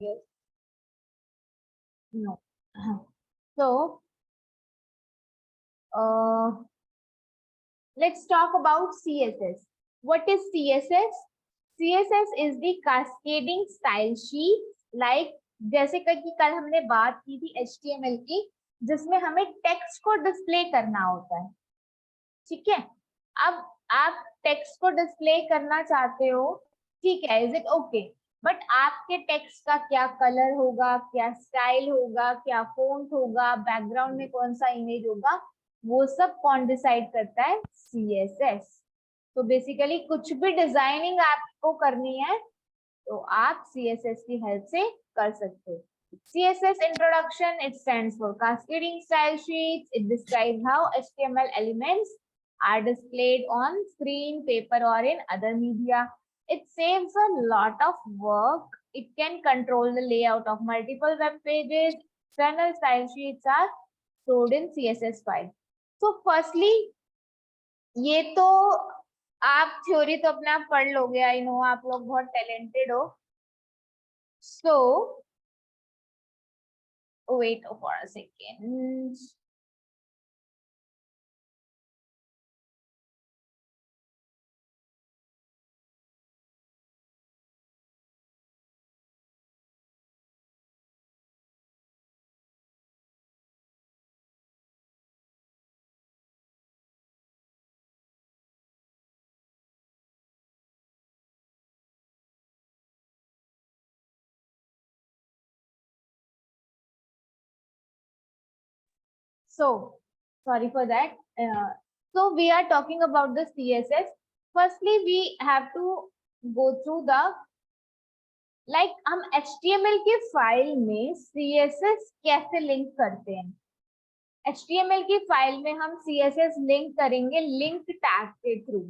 Yes. No. So, let's talk about CSS. What is CSS? CSS is the cascading style sheet. Like जैसे कि कल हमने बात की थी HTML की, जिसमें हमें टेक्स्ट को डिस्प्ले करना होता है, ठीक है। अब आप टेक्स्ट को डिस्प्ले करना चाहते हो, ठीक है, इज इट ओके, बट आपके टेक्स्ट का क्या कलर होगा, क्या स्टाइल होगा, क्या फॉन्ट होगा, बैकग्राउंड में कौन सा इमेज होगा, वो सब कौन डिसाइड करता है? CSS। तो बेसिकली कुछ भी डिजाइनिंग आपको करनी है तो आप CSS की हेल्प से कर सकते हो। CSS introduction, it stands for cascading style sheets. It describes how HTML elements are displayed on screen, paper, or in other media. It saves a lot of work. It can control the layout of multiple web pages. External style sheets are stored in CSS file. So firstly, ये तो आप theory तो अपने आप पढ़ लोगे, I know आप लोग बहुत टैलेंटेड हो। सो wait for a second. So, sorry for that. So we are talking about the CSS. Firstly, we have to go through the like हम HTML के फाइल में CSS कैसे लिंक करते हैं। HTML की फाइल में हम CSS लिंक करेंगे लिंक टैग के थ्रू,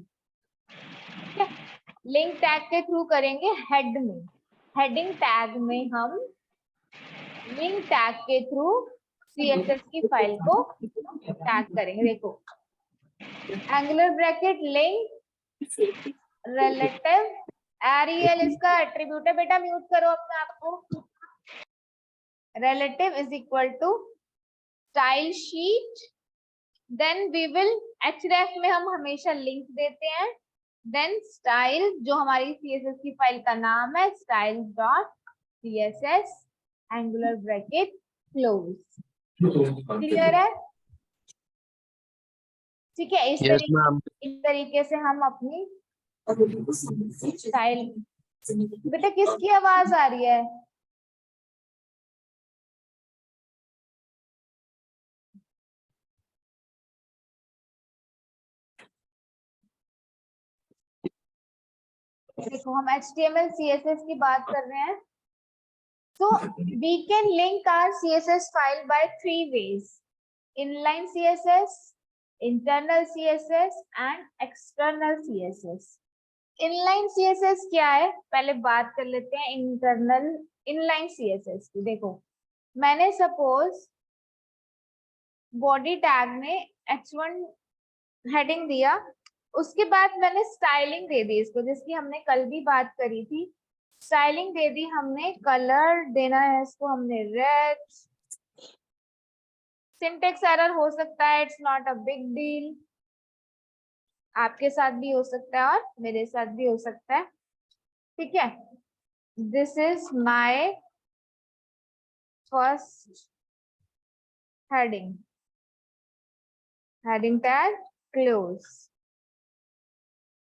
लिंक टैग के थ्रू करेंगे हेड में, हेडिंग टैग में हम लिंक टैग के थ्रू CSS की फाइल को टैग करेंगे। देखो, angular bracket link relative aerial इसका एट्रीब्यूट है, बेटा म्यूट करो अपने आप को। Relative is equal to style sheet, then we will href में हम हमेशा लिंक देते हैं, देन स्टाइल जो हमारी CSS की फाइल का नाम है style dot CSS angular bracket close. Clear है? ठीक है, इस तरीके से हम अपनी स्टाइल। बेटा किसकी आवाज आ रही है? देखो, हम HTML CSS की बात कर रहे हैं। So we can link our CSS file by 3 ways: inline CSS, internal CSS and external CSS. Inline CSS क्या है, पहले बात कर लेते हैं इंटरनल inline CSS की। देखो, मैंने सपोज बॉडी टैग में h1 हेडिंग दिया, उसके बाद मैंने स्टाइलिंग दे दी इसको, जिसकी हमने कल भी बात करी थी। स्टाइलिंग दे दी हमने, कलर देना है इसको हमने रेड। सिंटेक्स एरर हो सकता है, it's not a big deal, आपके साथ भी हो सकता है और मेरे साथ भी हो सकता है, ठीक है। This is my first heading, heading tag close,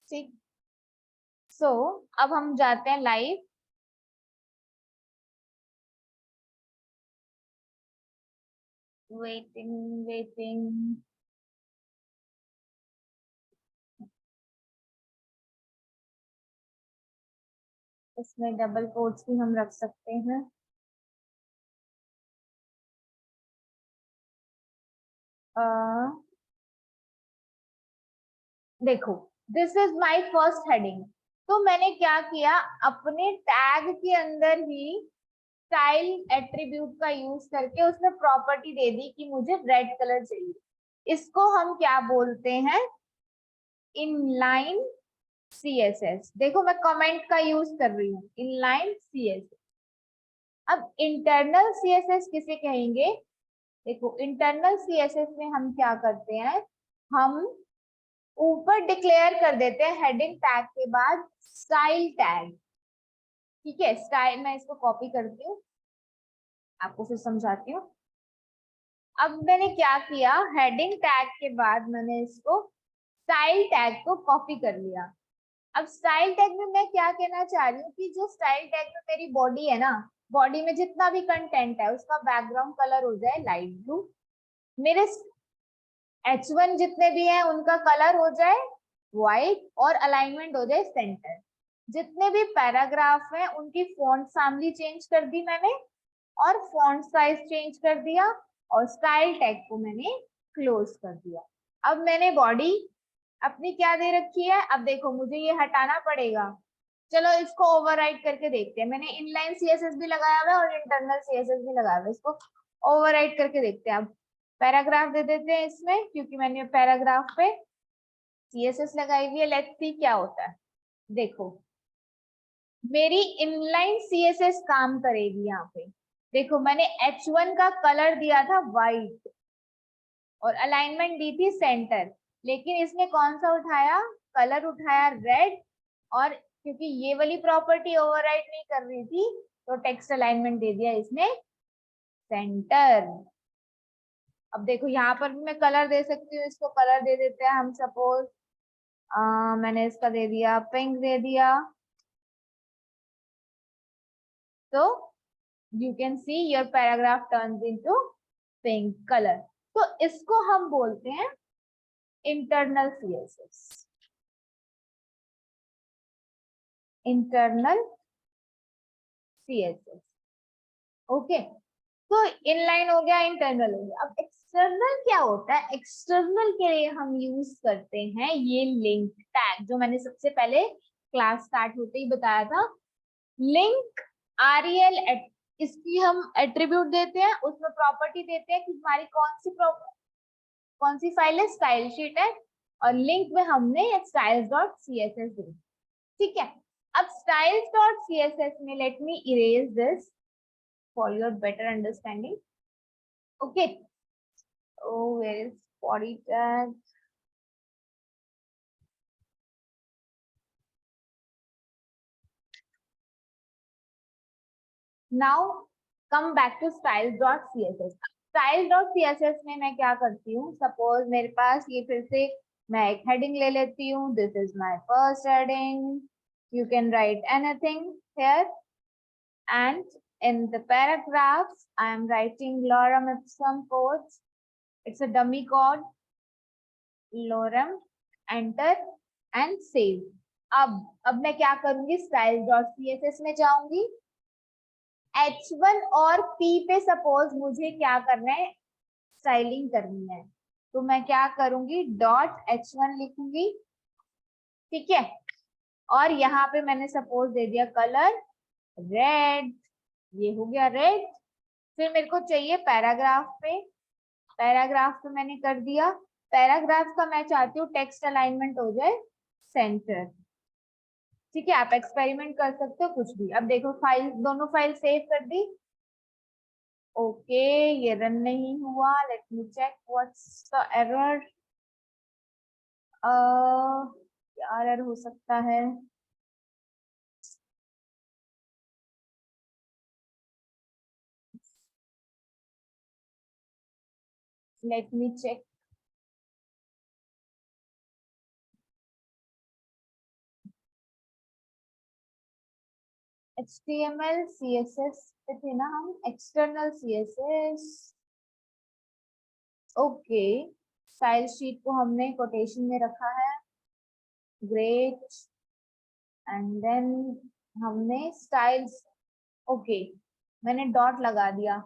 ठीक। सो अब हम जाते हैं लाइव। वेटिंग इसमें डबल कोट्स भी हम रख सकते हैं। देखो, this is my first heading. तो मैंने क्या किया, अपने टैग के अंदर ही स्टाइल एट्रीब्यूट का यूज करके उसमें प्रॉपर्टी दे दी कि मुझे रेड कलर चाहिए। इसको हम क्या बोलते हैं? Inline CSS। देखो, मैं कमेंट का यूज कर रही हूँ, इनलाइन CSS। अब इंटरनल सीएसएस किसे कहेंगे? देखो इंटरनल सीएसएस में हम क्या करते हैं, हम ऊपर डिक्लेयर कर देते हैं हेडिंग टैग के बाद स्टाइल टैग। ठीक है, स्टाइल, मैं इसको कॉपी करती हूँ, आपको फिर समझाती हूँ। अब मैंने क्या किया, हेडिंग टैग के बाद मैंने इसको स्टाइल टैग को कॉपी कर लिया। अब स्टाइल टैग में मैं क्या कहना चाह रही हूँ कि जो स्टाइल टैग में मेरी बॉडी है ना, बॉडी में जितना भी कंटेंट है उसका बैकग्राउंड कलर हो जाए लाइट ब्लू, मेरे H1 जितने भी हैं उनका कलर हो जाए व्हाइट और अलाइनमेंट हो जाए सेंटर। जितने भी पैराग्राफ हैं उनकी फॉन्ट फैमिली चेंज कर दी मैंने और फॉन्ट साइज चेंज कर दिया और स्टाइल टैग को मैंने क्लोज कर दिया। अब मैंने बॉडी अपनी क्या दे रखी है, अब देखो मुझे ये हटाना पड़ेगा। चलो इसको ओवरराइट करके देखते हैं। मैंने इनलाइन सीएसएस भी लगाया हुआ है और इंटरनल सीएसएस भी लगाया हुआ है, इसको ओवरराइट करके देखते हैं। अब पैराग्राफ दे देते हैं इसमें, क्योंकि मैंने पैराग्राफ पे सीएसएस लगाई हुई है। लेट्स सी क्या होता है। देखो मेरी इनलाइन सीएसएस काम करेगी यहाँ पे। देखो मैंने H1 का कलर दिया था व्हाइट और अलाइनमेंट दी थी सेंटर, लेकिन इसने कौन सा उठाया, कलर उठाया रेड, और क्योंकि ये वाली प्रॉपर्टी ओवरराइड नहीं कर रही थी तो टेक्स्ट अलाइनमेंट दे दिया इसने सेंटर। अब देखो यहाँ पर भी मैं कलर दे सकती हूँ, इसको कलर दे देते हैं हम, सपोज मैंने इसका दे दिया पिंक दे दिया, तो you can see your paragraph turns into pink colour. तो इसको हम बोलते हैं internal CSS, internal CSS. Okay, तो इनलाइन हो गया, इंटरनल हो गया। अब एक्सटर्नल क्या होता है, एक्सटर्नल के लिए हम यूज करते हैं ये लिंक टैग, जो मैंने सबसे पहले क्लास स्टार्ट होते ही बताया था। लिंक REL, इसकी हम एट्रीब्यूट देते हैं, उसमें प्रॉपर्टी देते हैं कि हमारी कौन सी फाइल है, स्टाइल शीट है, और लिंक में हमने styles.css दी। ठीक है, अब styles.css में let me erase this for your better understanding. Okay. Oh, where is body tag? Now come back to styles.css. styles.css में मैं क्या करती हूँ, सपोज मेरे पास ये फिर से मैं एक हेडिंग ले लेती हूँ, this is my first heading, you can write anything here, and in the paragraphs I am writing lorem ipsum codes. It's a dummy code, lorem, enter and save. अब मैं क्या करूंगी, styles.css में जाऊंगी, H1 और P पे suppose मुझे क्या करना है, स्टाइलिंग करनी है, तो मैं क्या करूंगी, .h1 लिखूंगी। ठीक है, और यहाँ पे मैंने सपोज दे दिया कलर रेड, ये हो गया रेड। फिर मेरे को चाहिए पैराग्राफ पे, पैराग्राफ पे मैंने कर दिया। पैराग्राफ का मैं चाहती हूँ टेक्स्ट अलाइनमेंट हो जाए सेंटर। ठीक है, आप एक्सपेरिमेंट कर सकते हो कुछ भी। अब देखो फाइल, दोनों फाइल सेव कर दी। ओके, ये रन नहीं हुआ, let me check what's the error. क्या एरर हो सकता है, let me check. HTML CSS पे थे ना हम, external CSS। Okay, style sheet को हमने कोटेशन में रखा है, ग्रेट, एंड देन हमने स्टाइल्स, ओके मैंने डॉट लगा दिया।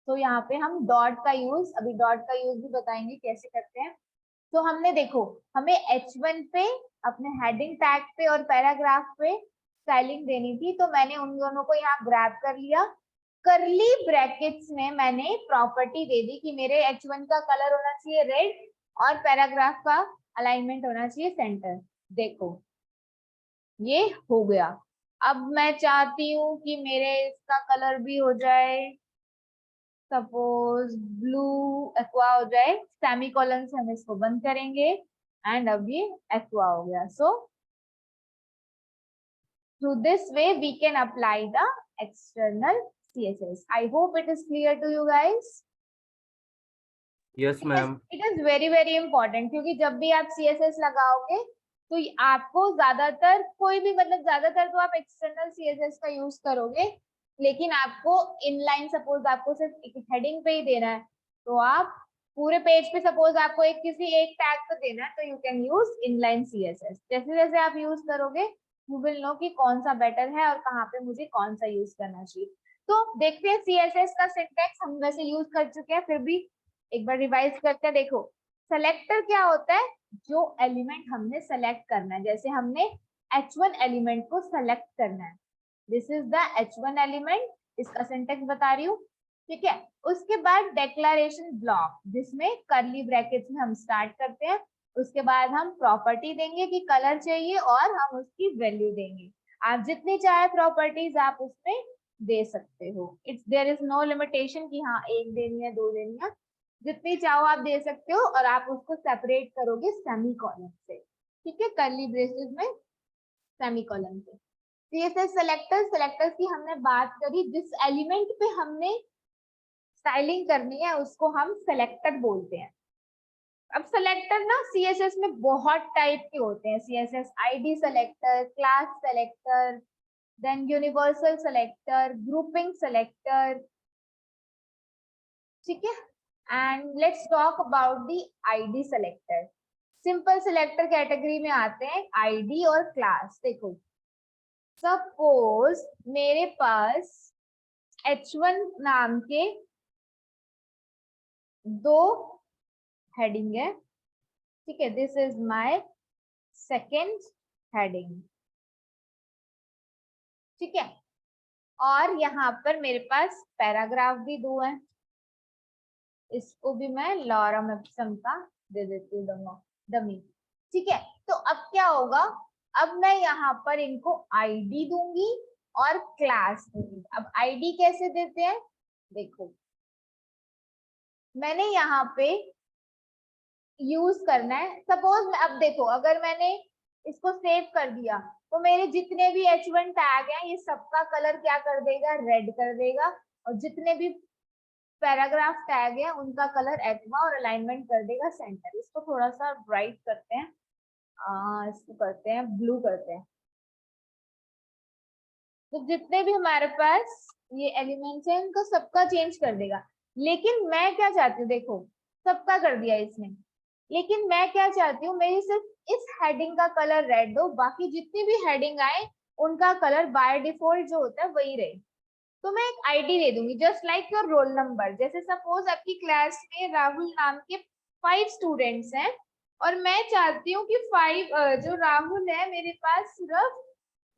तो यहाँ पे हम डॉट का यूज, अभी डॉट का यूज भी बताएंगे कैसे करते हैं। तो हमने देखो, हमें H1 पे अपने हेडिंग टैग पे और पैराग्राफ पे स्टाइलिंग देनी थी, तो मैंने उन दोनों को यहाँ ग्रैब कर लिया। करली ब्रैकेट्स में मैंने प्रॉपर्टी दे दी कि मेरे H1 का कलर होना चाहिए रेड और पैराग्राफ का अलाइनमेंट होना चाहिए सेंटर। देखो ये हो गया। अब मैं चाहती हूँ कि मेरे इसका कलर भी हो जाए, सपोज ब्लू एक्वा हो जाए, सेमीकोलन से हम इसको बंद करेंगे एंड अब ये एक्वा हो गया. सो through this way we can apply the external CSS. I hope it is clear to you guys. Yes ma'am. It is very very important क्योंकि जब भी आप CSS लगाओगे तो आपको ज्यादातर कोई भी मतलब ज्यादातर तो आप एक्सटर्नल CSS का यूज करोगे, लेकिन आपको इनलाइन सपोज आपको सिर्फ एक हेडिंग पे ही देना है तो आप पूरे पेज पे सपोज आपको एक किसी एक टैग को देना है तो you can use inline CSS. जैसे जैसे आप यूज करोगे यू विल नो कि कौन सा बेटर है और कहाँ पे मुझे कौन सा यूज करना चाहिए. तो देखते हैं CSS का सिंटैक्स हम वैसे यूज कर चुके हैं, फिर भी एक बार रिवाइज करते हैं. देखो सेलेक्टर क्या होता है, जो एलिमेंट हमने सेलेक्ट करना है. जैसे हमने H1 एलिमेंट को सेलेक्ट करना है, this is the H1 element, इसका सिंटैक्स बता रही हूँ. ठीक है, उसके बाद डेक्लेरेशन ब्लॉक जिसमें करली ब्रैकेट्स में हम स्टार्ट करते हैं. उसके बाद हम प्रॉपर्टी देंगे कि कलर चाहिए और हम उसकी वैल्यू देंगे. आप जितनी चाहे प्रॉपर्टीज आप उसमें दे सकते हो. It's there is no limitation कि हाँ एक देनी है दो देनी है, जितनी चाहो आप दे सकते हो. और आप उसको सेपरेट करोगे सेमीकोलन से. ठीक है, करली ब्रेसेस में सेमीकोलन से. CSS सेलेक्टर्स की हमने बात करी. जिस एलिमेंट पे हमने स्टाइलिंग करनी है उसको हम सेलेक्टर बोलते हैं. अब सेलेक्टर ना CSS में बहुत टाइप के होते हैं. CSS ID selector, class selector, then universal selector, grouping selector. ठीक है, and let's talk about the ID selector. Simple selector category में आते हैं ID और क्लास. देखो सपोज मेरे पास H1 नाम के दो हेडिंग है. ठीक है, this is my second heading. ठीक है, और यहाँ पर मेरे पास पैराग्राफ भी दो हैं. इसको भी मैं लॉरम एप्सम का दे देती हूँ डमी. ठीक है, तो अब क्या होगा, अब मैं यहाँ पर इनको ID दूंगी और क्लास दूंगी. अब ID कैसे देते हैं, देखो मैंने यहाँ पे यूज करना है. सपोज अब देखो अगर मैंने इसको सेव कर दिया तो मेरे जितने भी H1 टैग हैं ये सबका कलर क्या कर देगा, रेड कर देगा. और जितने भी पैराग्राफ टैग है उनका कलर एक्वा और अलाइनमेंट कर देगा सेंटर. इसको थोड़ा सा ब्राइट करते हैं, इसको करते हैं ब्लू करते हैं. तो जितने भी हमारे पास ये एलिमेंट्स हैं उनको सबका चेंज कर देगा. लेकिन मैं क्या चाहती हूँ, देखो सबका कर दिया इसने, लेकिन मैं क्या चाहती हूँ मेरी सिर्फ इस हेडिंग का कलर रेड हो, बाकी जितनी भी हेडिंग आए उनका कलर बाय डिफॉल्ट जो होता है वही रहे. तो मैं एक आईडी दे दूंगी just like your roll number. जैसे सपोज आपकी क्लास में राहुल नाम के 5 स्टूडेंट्स हैं और मैं चाहती हूँ कि 5 जो राहुल है मेरे पास सिर्फ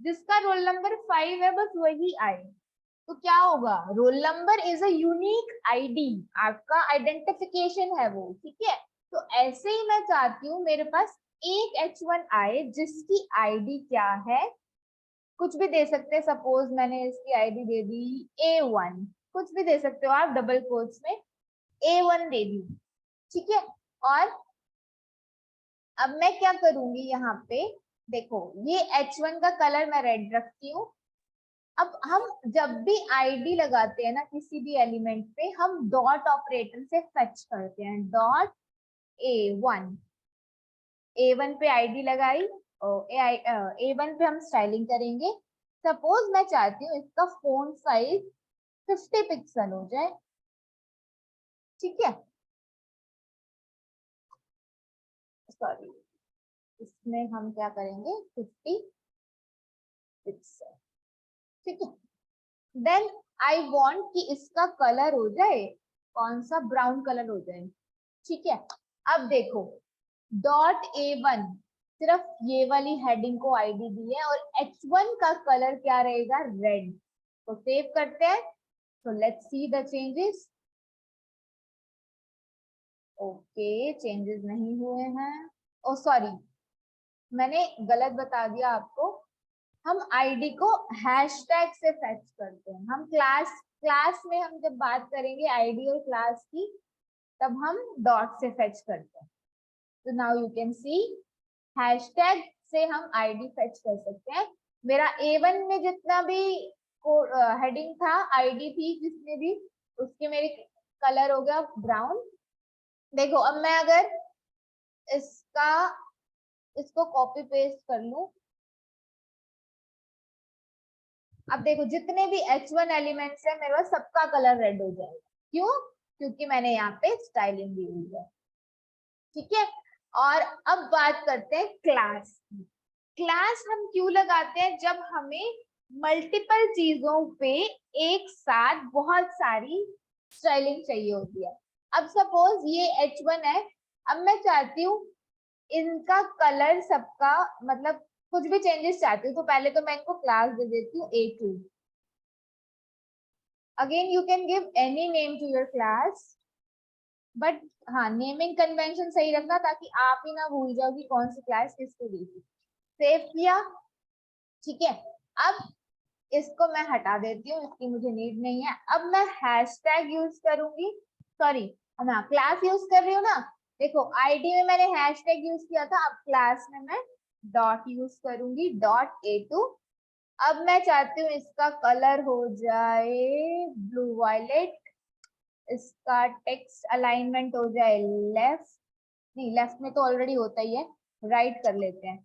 जिसका रोल नंबर 5 है बस वही आए. तो क्या होगा, roll number is a unique ID, आपका आइडेंटिफिकेशन है वो. ठीक है, तो ऐसे ही मैं चाहती हूँ मेरे पास एक H1 आए जिसकी आईडी क्या है, कुछ भी दे सकते हैं. सपोज मैंने इसकी आईडी दे दी A1, कुछ भी दे सकते हो आप डबल कोट्स में, A1 दे दी. ठीक है, और अब मैं क्या करूंगी यहाँ पे, देखो ये H1 का कलर मैं रेड रखती हूँ. अब हम जब भी आईडी लगाते हैं ना किसी भी एलिमेंट पे हम डॉट ऑपरेटर से फेच करते हैं. डॉट A1, A1 पे आईडी लगाई और A1 पे हम स्टाइलिंग करेंगे. सपोज मैं चाहती हूँ इसका फोंट साइज 50 पिक्सल हो जाए. ठीक है, सॉरी इसमें हम क्या करेंगे 50 पिक्सल. ठीक है, देन आई वांट कि इसका कलर हो जाए कौन सा, ब्राउन कलर हो जाए. ठीक है, अब देखो डॉट A1 सिर्फ ये वाली हेडिंग को आईडी दी है और H1 का कलर क्या रहेगा, रेड. तो सेव करते हैं. So let's see the changes. Okay, changes नहीं हुए हैं. ओ सॉरी मैंने गलत बता दिया आपको. हम आईडी को हैशटैग से फेच करते हैं। हम क्लास में हम जब बात करेंगे आईडी और क्लास की, तब हम डॉट से फेच करते हैं। तो now you can see hashtag से हम आईडी फेच कर सकते हैं। मेरा A1 में जितना भी हेडिंग था, आईडी थी जिसमें भी, उसके मेरे कलर हो गया ब्राउन। देखो अब मैं अगर इसको कॉपी पेस्ट कर लूं, अब देखो जितने भी H1 एलिमेंट्स है मेरे पास सबका कलर रेड हो जाएगा। क्यों? क्योंकि मैंने यहाँ पे स्टाइलिंग दी हुई है। ठीक है, और अब बात करते हैं क्लास की। क्लास हम क्यों लगाते हैं? जब हमें मल्टीपल चीजों पे एक साथ बहुत सारी स्टाइलिंग चाहिए होती है। अब सपोज ये H1 है, अब मैं चाहती हूँ इनका कलर सबका, मतलब कुछ भी चेंजेस चाहती हूँ, तो पहले तो मैं इनको क्लास दे देती हूँ A2। Again you can give any name to your class, but हाँ नेमिंग कन्वेंशन सही रखना ताकि आप ही ना भूल जाओ कि कौन सी क्लास किसको दी थी। सेव किया, ठीक है। अब इसको मैं हटा देती हूँ, इसकी मुझे नीड नहीं है। अब मैं हैशटैग यूज करूंगी, सॉरी मैं क्लास यूज कर रही हूँ ना। देखो आईडी में मैंने हैशटैग यूज किया था, अब क्लास में मैं डॉट यूज करूंगी, डॉट A2। अब मैं चाहती हूँ इसका कलर हो जाए ब्लू वायलेट, इसका टेक्स्ट अलाइनमेंट हो जाए लेफ्ट, नहीं लेफ्ट में तो ऑलरेडी होता ही है, राइट कर लेते हैं,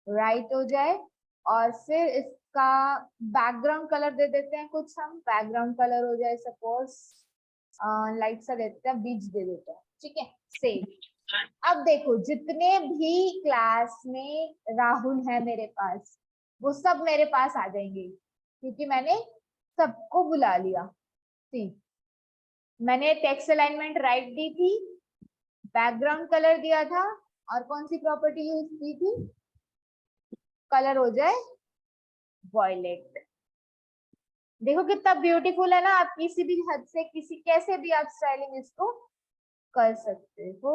राइट हो जाए। और फिर इसका बैकग्राउंड कलर दे देते हैं कुछ, हम बैकग्राउंड कलर हो जाए सपोज लाइट सा देते हैं, बीच दे देते हैं, ठीक है। सेव। अब देखो जितने भी क्लास में राहुल है मेरे पास, वो सब मेरे पास आ जाएंगे क्योंकि मैंने सबको बुला लिया। ठीक, मैंने टेक्स्ट अलाइनमेंट राइट दी थी, बैकग्राउंड कलर दिया था, और कौन सी प्रॉपर्टी यूज की थी? कलर हो जाए वॉयलेट। देखो कितना ब्यूटीफुल है ना, आप किसी भी हद से किसी कैसे भी आप स्टाइलिंग इसको कर सकते हो।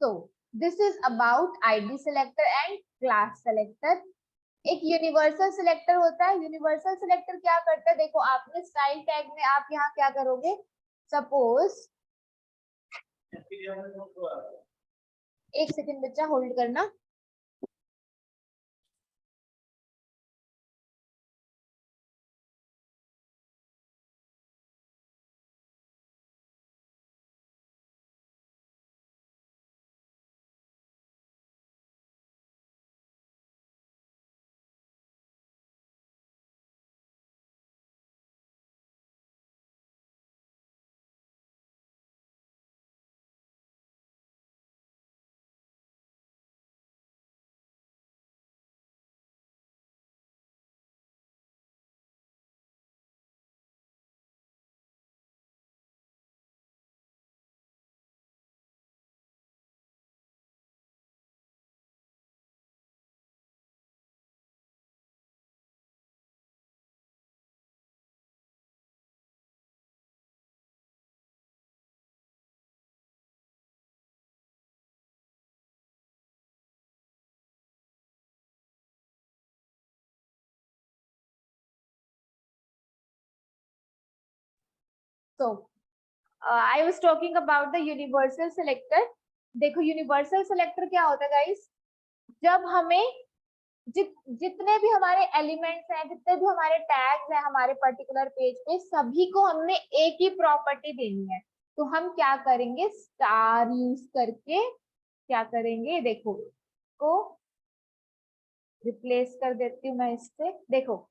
So this is about ID selector and class selector. एक यूनिवर्सल सिलेक्टर होता है। यूनिवर्सल सिलेक्टर क्या करता है? देखो आपने स्टाइल टैग में आप यहाँ क्या करोगे, सपोज एक सेकेंड बच्चा होल्ड करना। So I was talking about the universal selector. देखो यूनिवर्सल सेलेक्टर क्या होता है गाइस? जब हमें जितने भी हमारे एलिमेंट्स हैं, जितने भी हमारे टैग्स हैं हमारे पर्टिकुलर पेज पे, सभी को हमने एक ही प्रॉपर्टी देनी है। तो हम क्या करेंगे? स्टार यूज करके क्या करेंगे? देखो को रिप्लेस कर देती हूँ मैं इससे। देखो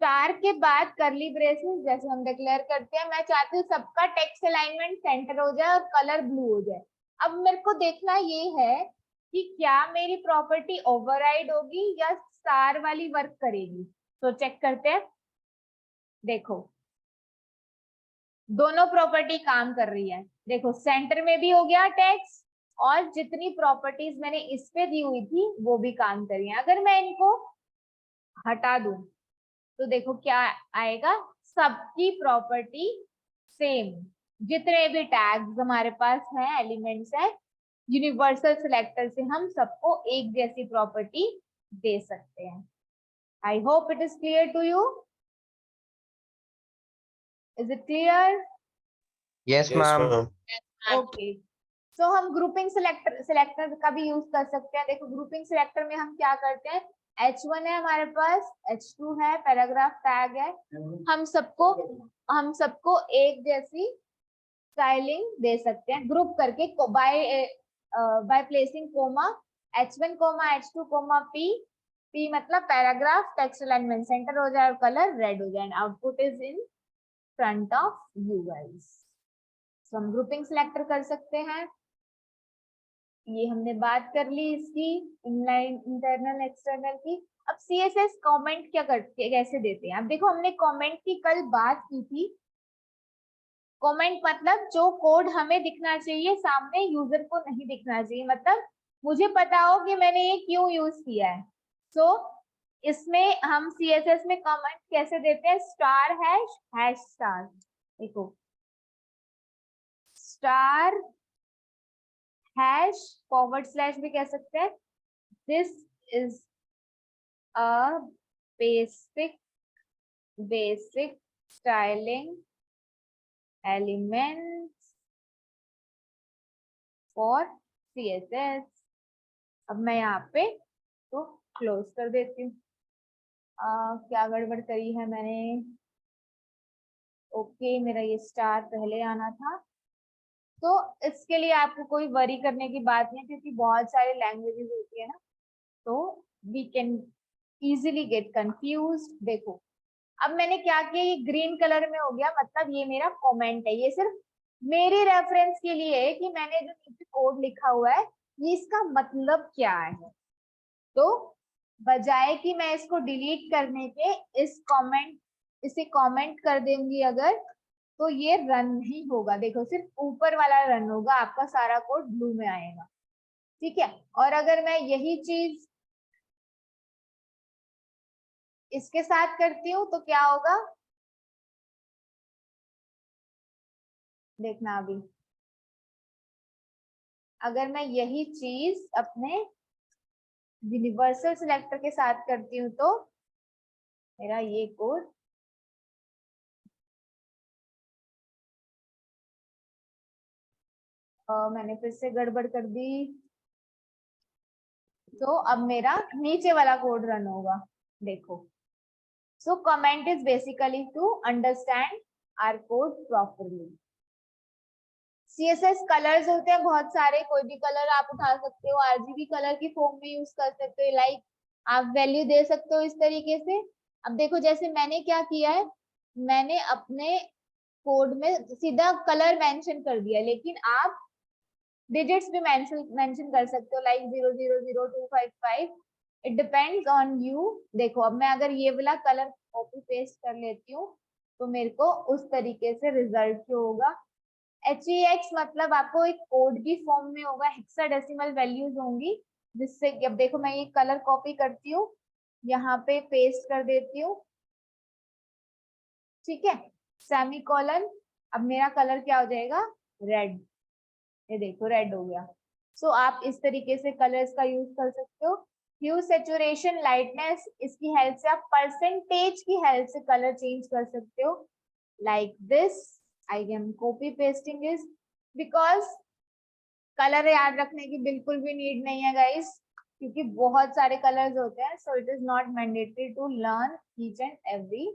स्टार के बाद करली ब्रेसेस जैसे हम डिक्लेयर करते हैं, मैं चाहती हूँ सबका टेक्स्ट अलाइनमेंट सेंटर हो जाए और कलर ब्लू हो जाए। अब मेरे को देखना ये है कि क्या मेरी प्रॉपर्टी ओवरराइड होगी या स्टार वाली वर्क करेगी। तो चेक करते हैं। देखो दोनों प्रॉपर्टी काम कर रही है। देखो सेंटर में भी हो गया टेक्स्ट, और जितनी प्रॉपर्टीज मैंने इस पे दी हुई थी वो भी काम कर रही है। अगर मैं इनको हटा दूं तो देखो क्या आएगा, सबकी प्रॉपर्टी सेम। जितने भी टैग्स हमारे पास हैं, एलिमेंट्स हैं, यूनिवर्सल सिलेक्टर से हम सबको एक जैसी प्रॉपर्टी दे सकते हैं। I hope it is clear to you. Is it clear? Yes Yes, ma'am. ma'am. Okay, so हम ग्रुपिंग सिलेक्टर का भी यूज कर सकते हैं। देखो ग्रुपिंग सिलेक्टर में हम क्या करते हैं, H1 है हमारे पास, H2 है, पैराग्राफ टैग है, हम सबको एक जैसी स्टाइलिंग दे सकते हैं ग्रुप करके by placing comma, H1 comma H2 comma P। P मतलब पैराग्राफ, टेक्स्ट अलाइनमेंट सेंटर हो जाए और कलर रेड हो जाए, output is in front of you guys. तो हम ग्रुपिंग सिलेक्टर कर सकते हैं। ये हमने बात कर ली इसकी, इनलाइन इंटरनल एक्सटर्नल की। अब CSS कमेंट क्या करते, कैसे देते हैं? अब देखो हमने कमेंट की कल बात की थी। कमेंट मतलब जो कोड हमें दिखना चाहिए सामने, यूजर को नहीं दिखना चाहिए, मतलब मुझे पता हो कि मैंने ये क्यों यूज किया है। सो इसमें हम CSS में कमेंट कैसे देते हैं, स्टार हैश हैश स्टार। देखो स्टार हैश फॉरवर्ड स्लैश भी कह सकते हैं। This is a basic styling elements for CSS। अब मैं यहाँ पे तो क्लोज कर देती हूँ। क्या गड़बड़ करी है मैंने? ओके, मेरा ये स्टार पहले आना था। तो इसके लिए आपको कोई वरी करने की बात नहीं, क्योंकि बहुत सारे लैंग्वेजेस होती है ना, तो we can easily get confuse. देखो अब मैंने क्या किया, ये ग्रीन कलर में हो गया, मतलब ये मेरा कमेंट है। ये सिर्फ मेरे रेफरेंस के लिए है कि मैंने जो नीचे कोड लिखा हुआ है ये इसका मतलब क्या है। तो बजाय कि मैं इसको डिलीट करने के इसे कमेंट कर दूंगी अगर, तो ये रन नहीं होगा। देखो सिर्फ ऊपर वाला रन होगा, आपका सारा कोड ब्लू में आएगा। ठीक है, और अगर मैं यही चीज इसके साथ करती हूँ तो क्या होगा, देखना अभी। अगर मैं यही चीज अपने यूनिवर्सल सिलेक्टर के साथ करती हूँ तो मेरा ये कोड मैंने फिर से गड़बड़ कर दी। तो अब मेरा नीचे वाला कोड रन होगा। देखो, so comment is basically to understand our code properly. CSS colours होते हैं बहुत सारे, कोई भी कलर आप उठा सकते हो, RGB कलर की फॉर्म में यूज कर सकते हो। लाइक आप वैल्यू दे सकते हो इस तरीके से। अब देखो जैसे मैंने क्या किया है, मैंने अपने कोड में सीधा कलर मेंशन कर दिया, लेकिन आप डिजिट्स भी मेंशन कर सकते हो, like 000255। It depends on you. देखो अब मैं अगर ये वाला कलर कॉपी पेस्ट कर लेती हूँ तो मेरे को उस तरीके से रिजल्ट जो होगा। HEX मतलब आपको एक कोड की फॉर्म में होगा, हेक्साडेसिमल वैल्यूज होंगी, जिससे अब देखो मैं ये कलर कॉपी करती हूँ, यहाँ पे पेस्ट कर देती हूँ। ठीक है, सेमीकोलन। अब मेरा कलर क्या हो जाएगा, रेड। ये देखो रेड हो गया। सो आप इस तरीके से कलर्स का यूज कर सकते हो। ह्यू, सैचुरेशन, लाइटनेस, इसकी हेल्प से आप परसेंटेज की हेल्प से कलर चेंज कर सकते हो, like this. I am copy pasting this because colour याद रखने की बिल्कुल भी नीड नहीं है गाइस, क्योंकि बहुत सारे कलर्स होते हैं। So it is not mandatory to learn each and every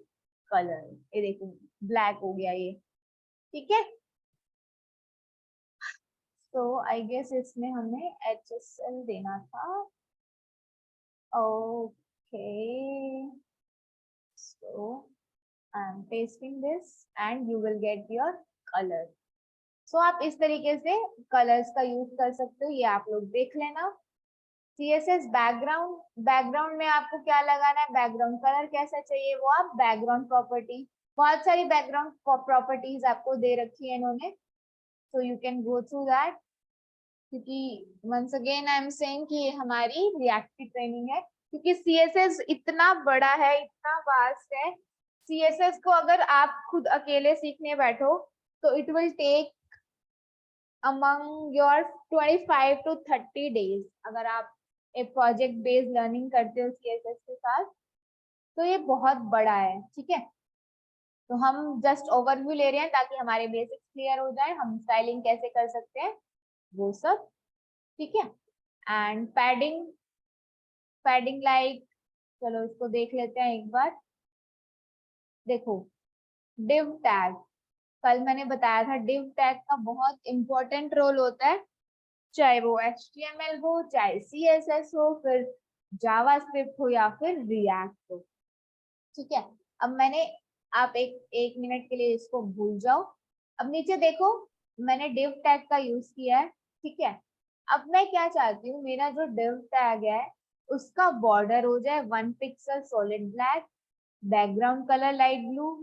colour. ये देखो ब्लैक हो गया ये। ठीक है, तो आई गेस इसमें हमें HSL देना था। Okay, so I am pasting this and you will get your colour. So आप इस तरीके से कलर्स का यूज कर सकते हो, ये आप लोग देख लेना। CSS बैकग्राउंड, बैकग्राउंड में आपको क्या लगाना है, बैकग्राउंड कलर कैसा चाहिए वो आप बैकग्राउंड प्रॉपर्टी, बहुत सारी बैकग्राउंड प्रॉपर्टीज आपको दे रखी है इन्होंने, so you can go through that. क्योंकि once again I am saying कि ये हमारी रिएक्ट की ट्रेनिंग है, क्योंकि CSS इतना बड़ा है, इतना वास्ट है। CSS को अगर आप खुद अकेले सीखने बैठो तो it will take among your 25 to 30 days। अगर आप एक प्रोजेक्ट बेस्ड लर्निंग करते हो सीएसएस के साथ, तो ये बहुत बड़ा है, ठीक है। तो हम जस्ट ओवरव्यू ले रहे हैं ताकि हमारे बेसिक्स क्लियर हो जाए, हम स्टाइलिंग कैसे कर सकते हैं वो सब, ठीक है। एंड पैडिंग, पैडिंग लाइक, चलो इसको देख लेते हैं एक बार। देखो div टैग, कल मैंने बताया था div टैग का बहुत इंपॉर्टेंट रोल होता है, चाहे वो HTML हो, चाहे CSS हो, फिर जावास्क्रिप्ट हो या फिर रिएक्ट हो, ठीक है। अब मैंने, आप एक मिनट के लिए इसको भूल जाओ। अब नीचे देखो, मैंने div टैग का यूज किया है, ठीक है। अब मैं क्या चाहती हूँ, मेरा जो div टैग है उसका बॉर्डर हो जाए 1 pixel solid black, background colour light blue,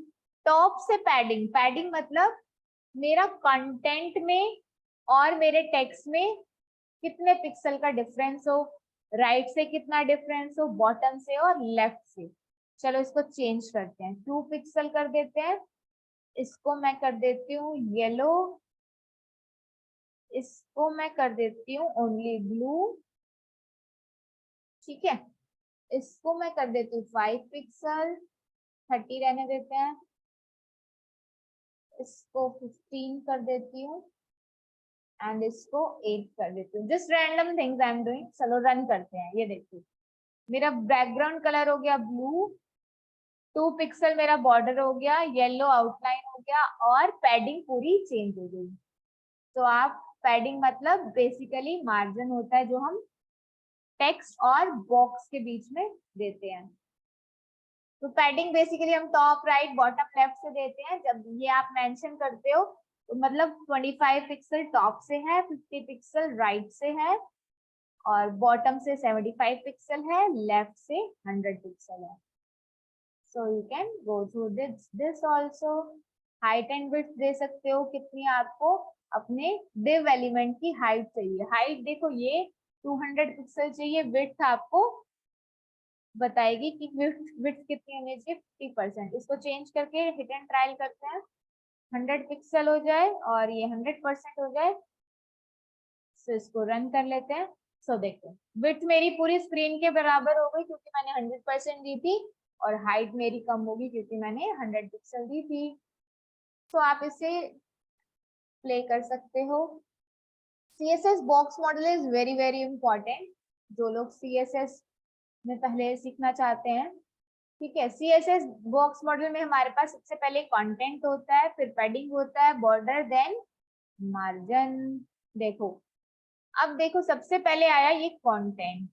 top से पैडिंग, पैडिंग मतलब मेरा कंटेंट में और मेरे टेक्स्ट में कितने पिक्सल का डिफरेंस हो, राइट से कितना डिफरेंस हो, बॉटम से और लेफ्ट से। चलो इसको चेंज करते हैं, 2 पिक्सल कर देते हैं, इसको मैं कर देती हूँ येलो, इसको मैं कर देती हूँ ओनली ब्लू, ठीक है। इसको मैं कर देती हूँ 5 पिक्सल, 30 रहने देते हैं, इसको 15 कर देती हूँ एंड इसको 8 कर देती हूँ। Just random things I am doing. चलो रन करते हैं, ये देखिए मेरा बैकग्राउंड कलर हो गया ब्लू, 2 पिक्सल मेरा बॉर्डर हो गया, येलो आउटलाइन हो गया और पैडिंग पूरी चेंज हो गई। तो आप, पैडिंग मतलब बेसिकली मार्जिन होता है जो हम टेक्स्ट और बॉक्स के बीच में देते हैं। तो पैडिंग बेसिकली हम टॉप राइट बॉटम लेफ्ट से देते हैं। जब ये आप मेंशन करते हो तो मतलब 25 पिक्सल टॉप से है, 50 पिक्सल राइट से है और बॉटम से 75 पिक्सल है, लेफ्ट से 100 पिक्सल है। So you can go through this also. Height and width दे सकते हो, कितनी आपको अपने div एलिमेंट की हाइट चाहिए। हाइट देखो ये 200 पिक्सल चाहिए, विड्थ आपको बताएगी कि विड्थ कितनी होनी चाहिए, 50%। इसको चेंज करके हिट एंड ट्रायल करते हैं, 100 पिक्सल हो जाए और ये 100% हो जाए। सो इसको रन कर लेते हैं। सो देखो विड्थ मेरी पूरी स्क्रीन के बराबर हो गई क्योंकि मैंने 100% दी थी, और हाइट मेरी कम होगी क्योंकि मैंने 100 पिक्सल दी थी। तो आप इसे प्ले कर सकते हो। CSS box model is very very important, जो लोग CSS में पहले सीखना चाहते हैं, ठीक है। CSS बॉक्स मॉडल में हमारे पास सबसे पहले कंटेंट होता है, फिर पैडिंग होता है, बॉर्डर, देन मार्जिन। देखो अब देखो सबसे पहले आया ये कंटेंट,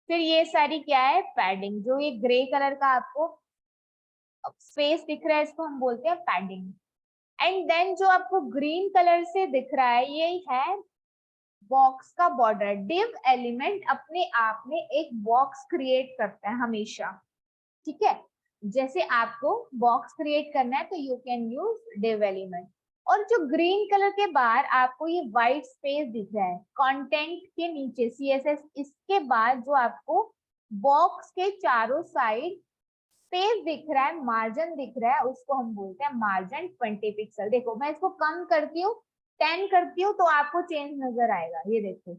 फिर ये सारी क्या है पैडिंग, जो ये ग्रे कलर का आपको स्पेस दिख रहा है इसको हम बोलते हैं पैडिंग। एंड देन जो आपको ग्रीन कलर से दिख रहा है ये है बॉक्स का बॉर्डर। डिव एलिमेंट अपने आप में एक बॉक्स क्रिएट करता है हमेशा, ठीक है। जैसे आपको बॉक्स क्रिएट करना है तो you can use div element. और जो ग्रीन कलर के बाहर आपको ये व्हाइट स्पेस दिख रहा है कंटेंट के नीचे CSS, इसके बाद जो आपको बॉक्स के चारों साइड स्पेस दिख रहा है, मार्जिन दिख रहा है, उसको हम बोलते हैं मार्जिन 20 पिक्सल। देखो मैं इसको कम करती हूँ, 10 करती हूँ तो आपको चेंज नजर आएगा। ये देखो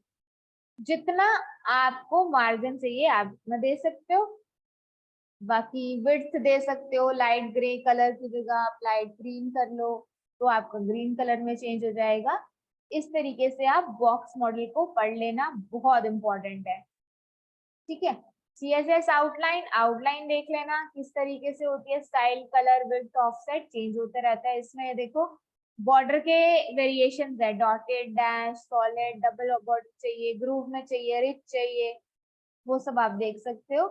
जितना आपको मार्जिन चाहिए आप में दे सकते हो, बाकी विड्थ दे सकते हो, लाइट ग्रे कलर की जगह आप लाइट ग्रीन कर लो तो आपका ग्रीन कलर में चेंज हो जाएगा। इस तरीके से आप बॉक्स मॉडल को पढ़ लेना, बहुत इंपॉर्टेंट है, ठीक है। CSS आउटलाइन, आउटलाइन देख लेना किस तरीके से होती है, style, colour, width, offset change होता रहता है। इसमें देखो बॉर्डर के वेरिएशन है, dotted, dash, solid, double border चाहिए, ग्रूव में चाहिए, रिच चाहिए, वो सब आप देख सकते हो।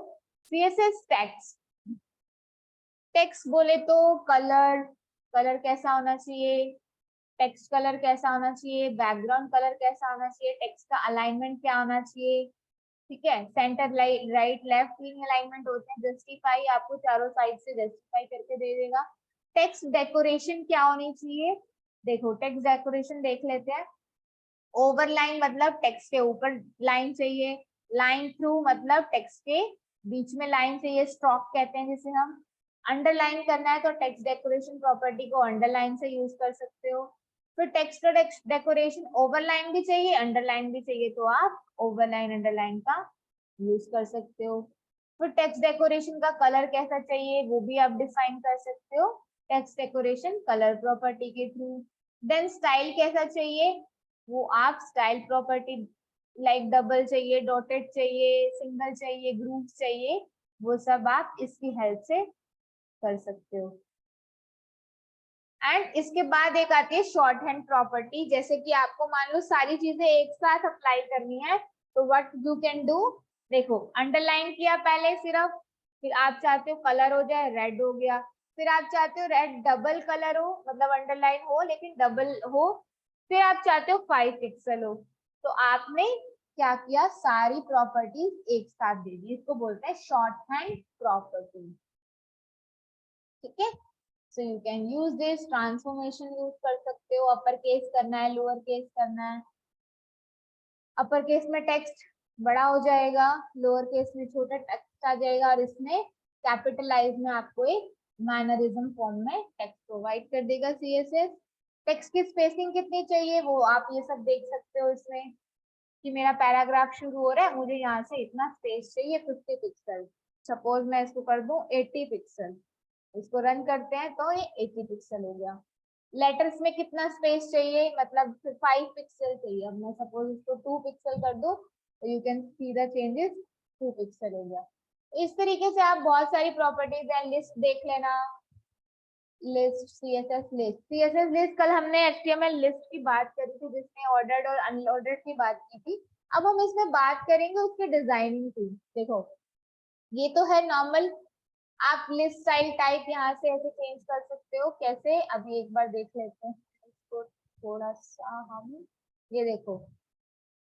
CSS टेक्स्ट, टेक्स्ट बोले तो कलर, कलर कैसा होना चाहिए, टेक्स्ट कलर कैसा होना चाहिए, बैकग्राउंड कलर कैसा होना चाहिए, टेक्स्ट का अलाइनमेंट क्या होना चाहिए, ठीक है। सेंटर राइट लेफ्ट तीन अलाइनमेंट होते हैं, जस्टिफाई आपको चारों साइड से जस्टिफाई करके दे देगा। टेक्स्ट डेकोरेशन क्या होनी चाहिए, देखो टेक्स्ट डेकोरेशन देख लेते हैं। ओवरलाइन मतलब टेक्स्ट के ऊपर लाइन चाहिए, लाइन थ्रू मतलब टेक्स्ट के बीच में लाइन चाहिए, स्ट्रोक कहते हैं जिसे हम। अंडरलाइन करना है तो टेक्स्ट डेकोरेशन प्रॉपर्टी को अंडरलाइन से यूज कर सकते हो। फिर टेक्स्ट डेकोरेशन ओवरलाइन भी चाहिए, अंडरलाइन भी चाहिए, तो आप ओवरलाइन अंडरलाइन का यूज कर सकते हो। फिर टेक्स्ट डेकोरेशन का कलर कैसा चाहिए वो भी आप डिफाइन कर सकते हो टेक्स्ट डेकोरेशन कलर प्रॉपर्टी के थ्रू। देन स्टाइल कैसा चाहिए वो आप स्टाइल प्रॉपर्टी लाइक डबल चाहिए, डॉटेड चाहिए, सिंगल चाहिए, ग्रुप चाहिए, वो सब आप इसकी हेल्प से कर सकते हो। एंड इसके बाद एक आती है शॉर्ट हैंड प्रॉपर्टी, जैसे कि आपको मान लो सारी चीजें एक साथ अप्लाई करनी है, तो व्हाट यू कैन डू, देखो अंडरलाइन किया पहले सिर्फ, फिर आप चाहते हो कलर हो जाए रेड हो गया, फिर आप चाहते हो रेड डबल कलर हो मतलब अंडरलाइन हो लेकिन डबल हो, फिर आप चाहते हो 5 पिक्सल हो, तो आपने क्या किया सारी प्रॉपर्टीज एक साथ दे दी, इसको बोलते हैं शॉर्ट हैंड प्रॉपर्टी। ठीक है, so you can use this, transformation use कर सकते हो, अपर केस करना है लोअर केस करना है, अपर केस में टेक्स्ट बड़ा हो जाएगा, लोअर केस में छोटा टेक्स्ट आ जाएगा, और इसमें कैपिटलाइज में आपको एक मैनरिज्म फॉर्म में टेक्स्ट प्रोवाइड कर देगा सीएसएस। टेक्स्ट की स्पेसिंग कितनी चाहिए वो आप ये सब देख सकते हो इसमें, कि मेरा पैराग्राफ शुरू हो रहा है, मुझे यहाँ से इतना स्पेस चाहिए 50 पिक्सल, सपोज मैं इसको कर दूं 80 पिक्सल, इसको रन करते हैं तो ये 80 पिक्सल हो गया। लेटर्स में कितना स्पेस चाहिए मतलब 5 पिक्सल चाहिए, अब मैं सपोज इसको 2 पिक्सल कर दूं तो you can see the changes, 2 pixel हो गया। इस तरीके से आप बहुत सारी प्रॉपर्टीज एंड लिस्ट देख लेना, लिस्ट सीएसएस लिस्ट कल हमने एचटीएमएल लिस्ट की बात करी थी जिसमें ऑर्डर्ड और अनऑर्डर्ड की बात की थी, अब हम इसमें बात करेंगे उसके डिजाइनिंग की। देखो ये तो है नॉर्मल, आप लिस्ट स्टाइल टाइप यहाँ से ऐसे चेंज कर सकते हो, कैसे अभी एक बार देख लेते हैं इसको थोड़ा सा हम, ये देखो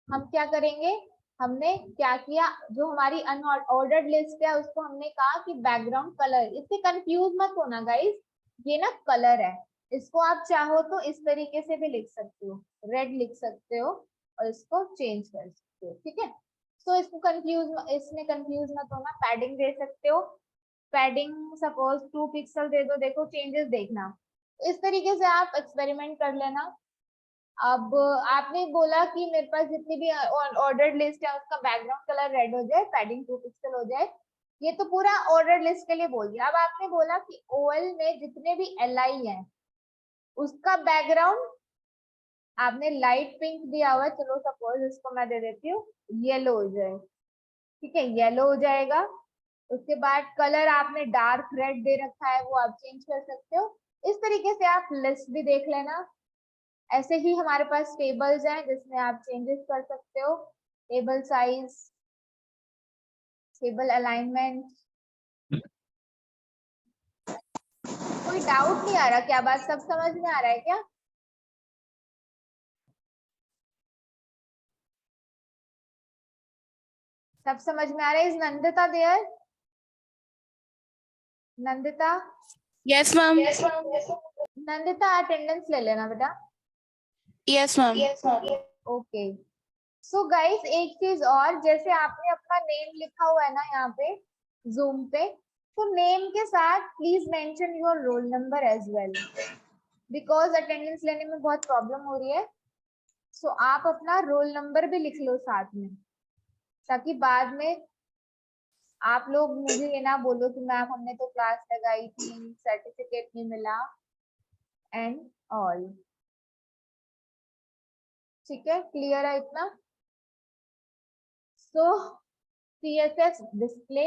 हम क्या करेंगे, हमने क्या किया जो हमारी अनऑर्डर्ड लिस्ट है उसको हमने कहा कि बैकग्राउंड कलर, इससे कंफ्यूज मत होना गाइस, ये ना कलर है, इसको आप चाहो तो इस तरीके से भी लिख सकते हो, रेड लिख सकते हो और इसको चेंज कर सकते हो, ठीक है। तो इसको इसमें कंफ्यूज मत होना, पैडिंग दे सकते हो, पैडिंग सपोज 2 पिक्सल दे दो, देखो चेंजेस देखना, इस तरीके से आप एक्सपेरिमेंट कर लेना। अब आपने बोला कि मेरे पास जितनी भी ऑर्डर्ड लिस्ट है उसका बैकग्राउंड कलर रेड हो जाए, पैडिंग 2 पिक्सल हो जाए, ये तो पूरा ऑर्डर लिस्ट के लिए बोल दिया। अब आपने बोला कि ओएल में जितने भी एलआई हैं उसका बैकग्राउंड आपने लाइट पिंक दिया हुआ है, चलो सपोज इसको मैं दे देती हूँ येलो हो जाए, ठीक है येलो हो जाएगा। उसके बाद कलर आपने डार्क रेड दे रखा है वो आप चेंज कर सकते हो, इस तरीके से आप लिस्ट भी देख लेना। ऐसे ही हमारे पास टेबल्स हैं जिसमें आप चेंजेस कर सकते हो, टेबल साइज, टेबल अलाइनमेंट। कोई डाउट नहीं आ रहा क्या, बात सब समझ में आ रहा है क्या? सब समझ में आ रहा है? Is Nandita there? Nandita? Yes ma'am. Nandita attendance ले लेना बेटा। Yes ma'am. Okay, so guys एक चीज और, जैसे आपने अपना नेम लिखा हुआ है ना यहाँ पे जूम पे, तो नेम के साथ please mention your roll number as well, because attendance लेने में बहुत प्रॉब्लम हो रही है, सो आप अपना रोल नंबर भी लिख लो साथ में, ताकि बाद में आप लोग मुझे ये ना बोलो कि मैम हमने तो क्लास लगाई थी सर्टिफिकेट नहीं मिला एंड ऑल। ठीक है, क्लियर है इतना? सो CSS display,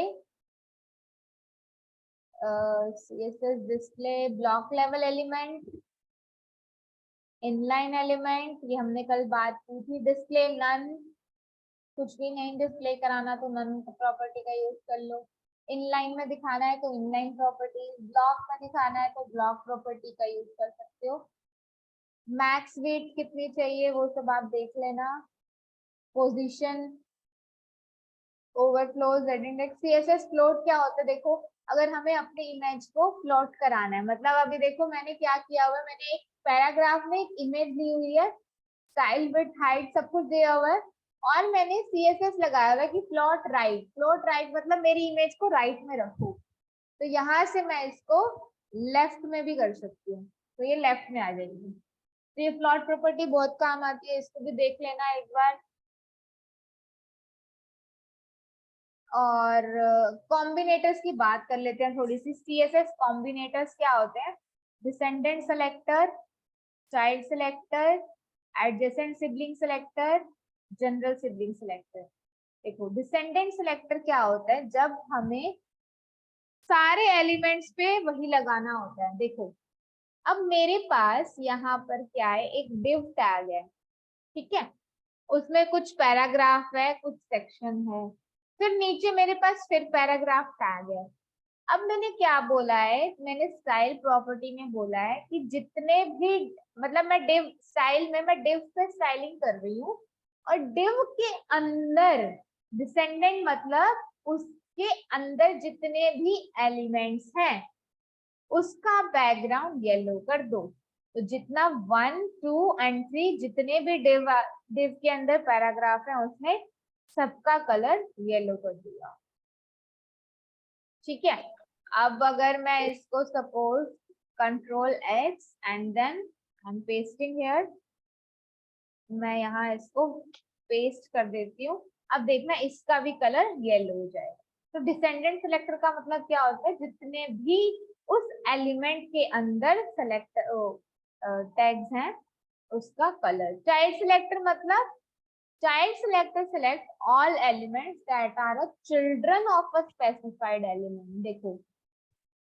CSS display block level element, inline element, ये हमने कल बात की थी, डिस्प्ले नन, कुछ भी नहीं डिस्प्ले कराना तो नन प्रॉपर्टी का यूज कर लो, इनलाइन में दिखाना है तो इनलाइन प्रॉपर्टी, ब्लॉक में दिखाना है तो ब्लॉक प्रॉपर्टी का यूज कर सकते हो। मैक्स वेट कितनी चाहिए वो सब आप देख लेना, position, overflow, Z index. CSS float क्या होता है, देखो अगर हमें अपनी इमेज को फ्लोट कराना है, मतलब अभी देखो मैंने क्या किया हुआ है, मैंने एक पैराग्राफ में एक इमेज दी हुई है, स्टाइल विड्थ हाइट सब कुछ दिया हुआ है, और मैंने सीएसएस लगाया हुआ है कि फ्लोट राइट, फ्लोट राइट मतलब मेरी इमेज को राइट में रखो, तो यहाँ से मैं इसको लेफ्ट में भी कर सकती हूँ, तो ये लेफ्ट में आ जाएगी। तो ये प्लॉट प्रॉपर्टी बहुत काम आती है, इसको भी देख लेना एक बार। और कॉम्बिनेटर्स की बात कर लेते हैं थोड़ी सी। सीएसएस कॉम्बिनेटर्स क्या होते हैं? Descendant selector, child selector, adjacent sibling selector, general sibling selector. देखो डिसेंडेंट सेलेक्टर क्या होता है, जब हमें सारे एलिमेंट्स पे वही लगाना होता है। देखो अब मेरे पास यहाँ पर क्या है, एक div टैग है, ठीक है, उसमें कुछ पैराग्राफ है, कुछ सेक्शन है, फिर नीचे मेरे पास फिर पैराग्राफ टैग है। अब मैंने क्या बोला है, मैंने स्टाइल प्रॉपर्टी में बोला है कि जितने भी, मतलब मैं div स्टाइल में, मैं div पे स्टाइलिंग कर रही हूँ, और div के अंदर डिसेंडेंट मतलब उसके अंदर जितने भी एलिमेंट्स हैं उसका बैकग्राउंड येलो कर दो। तो जितना 1, 2 एंड 3 जितने भी div के अंदर पैराग्राफ है उसमें सबका कलर येलो कर दिया, ठीक है। अब अगर मैं इसको suppose control X and then I am pasting here, मैं यहाँ इसको पेस्ट कर देती हूँ। अब देखना इसका भी कलर येलो हो जाएगा। तो डिसेंडेंट सेलेक्टर का मतलब क्या होता है, जितने भी उस एलिमेंट के अंदर सेलेक्ट टैग्स हैं उसका कलर। चाइल्ड सिलेक्टर मतलब child selector select all elements that are a children of a specified element। देखो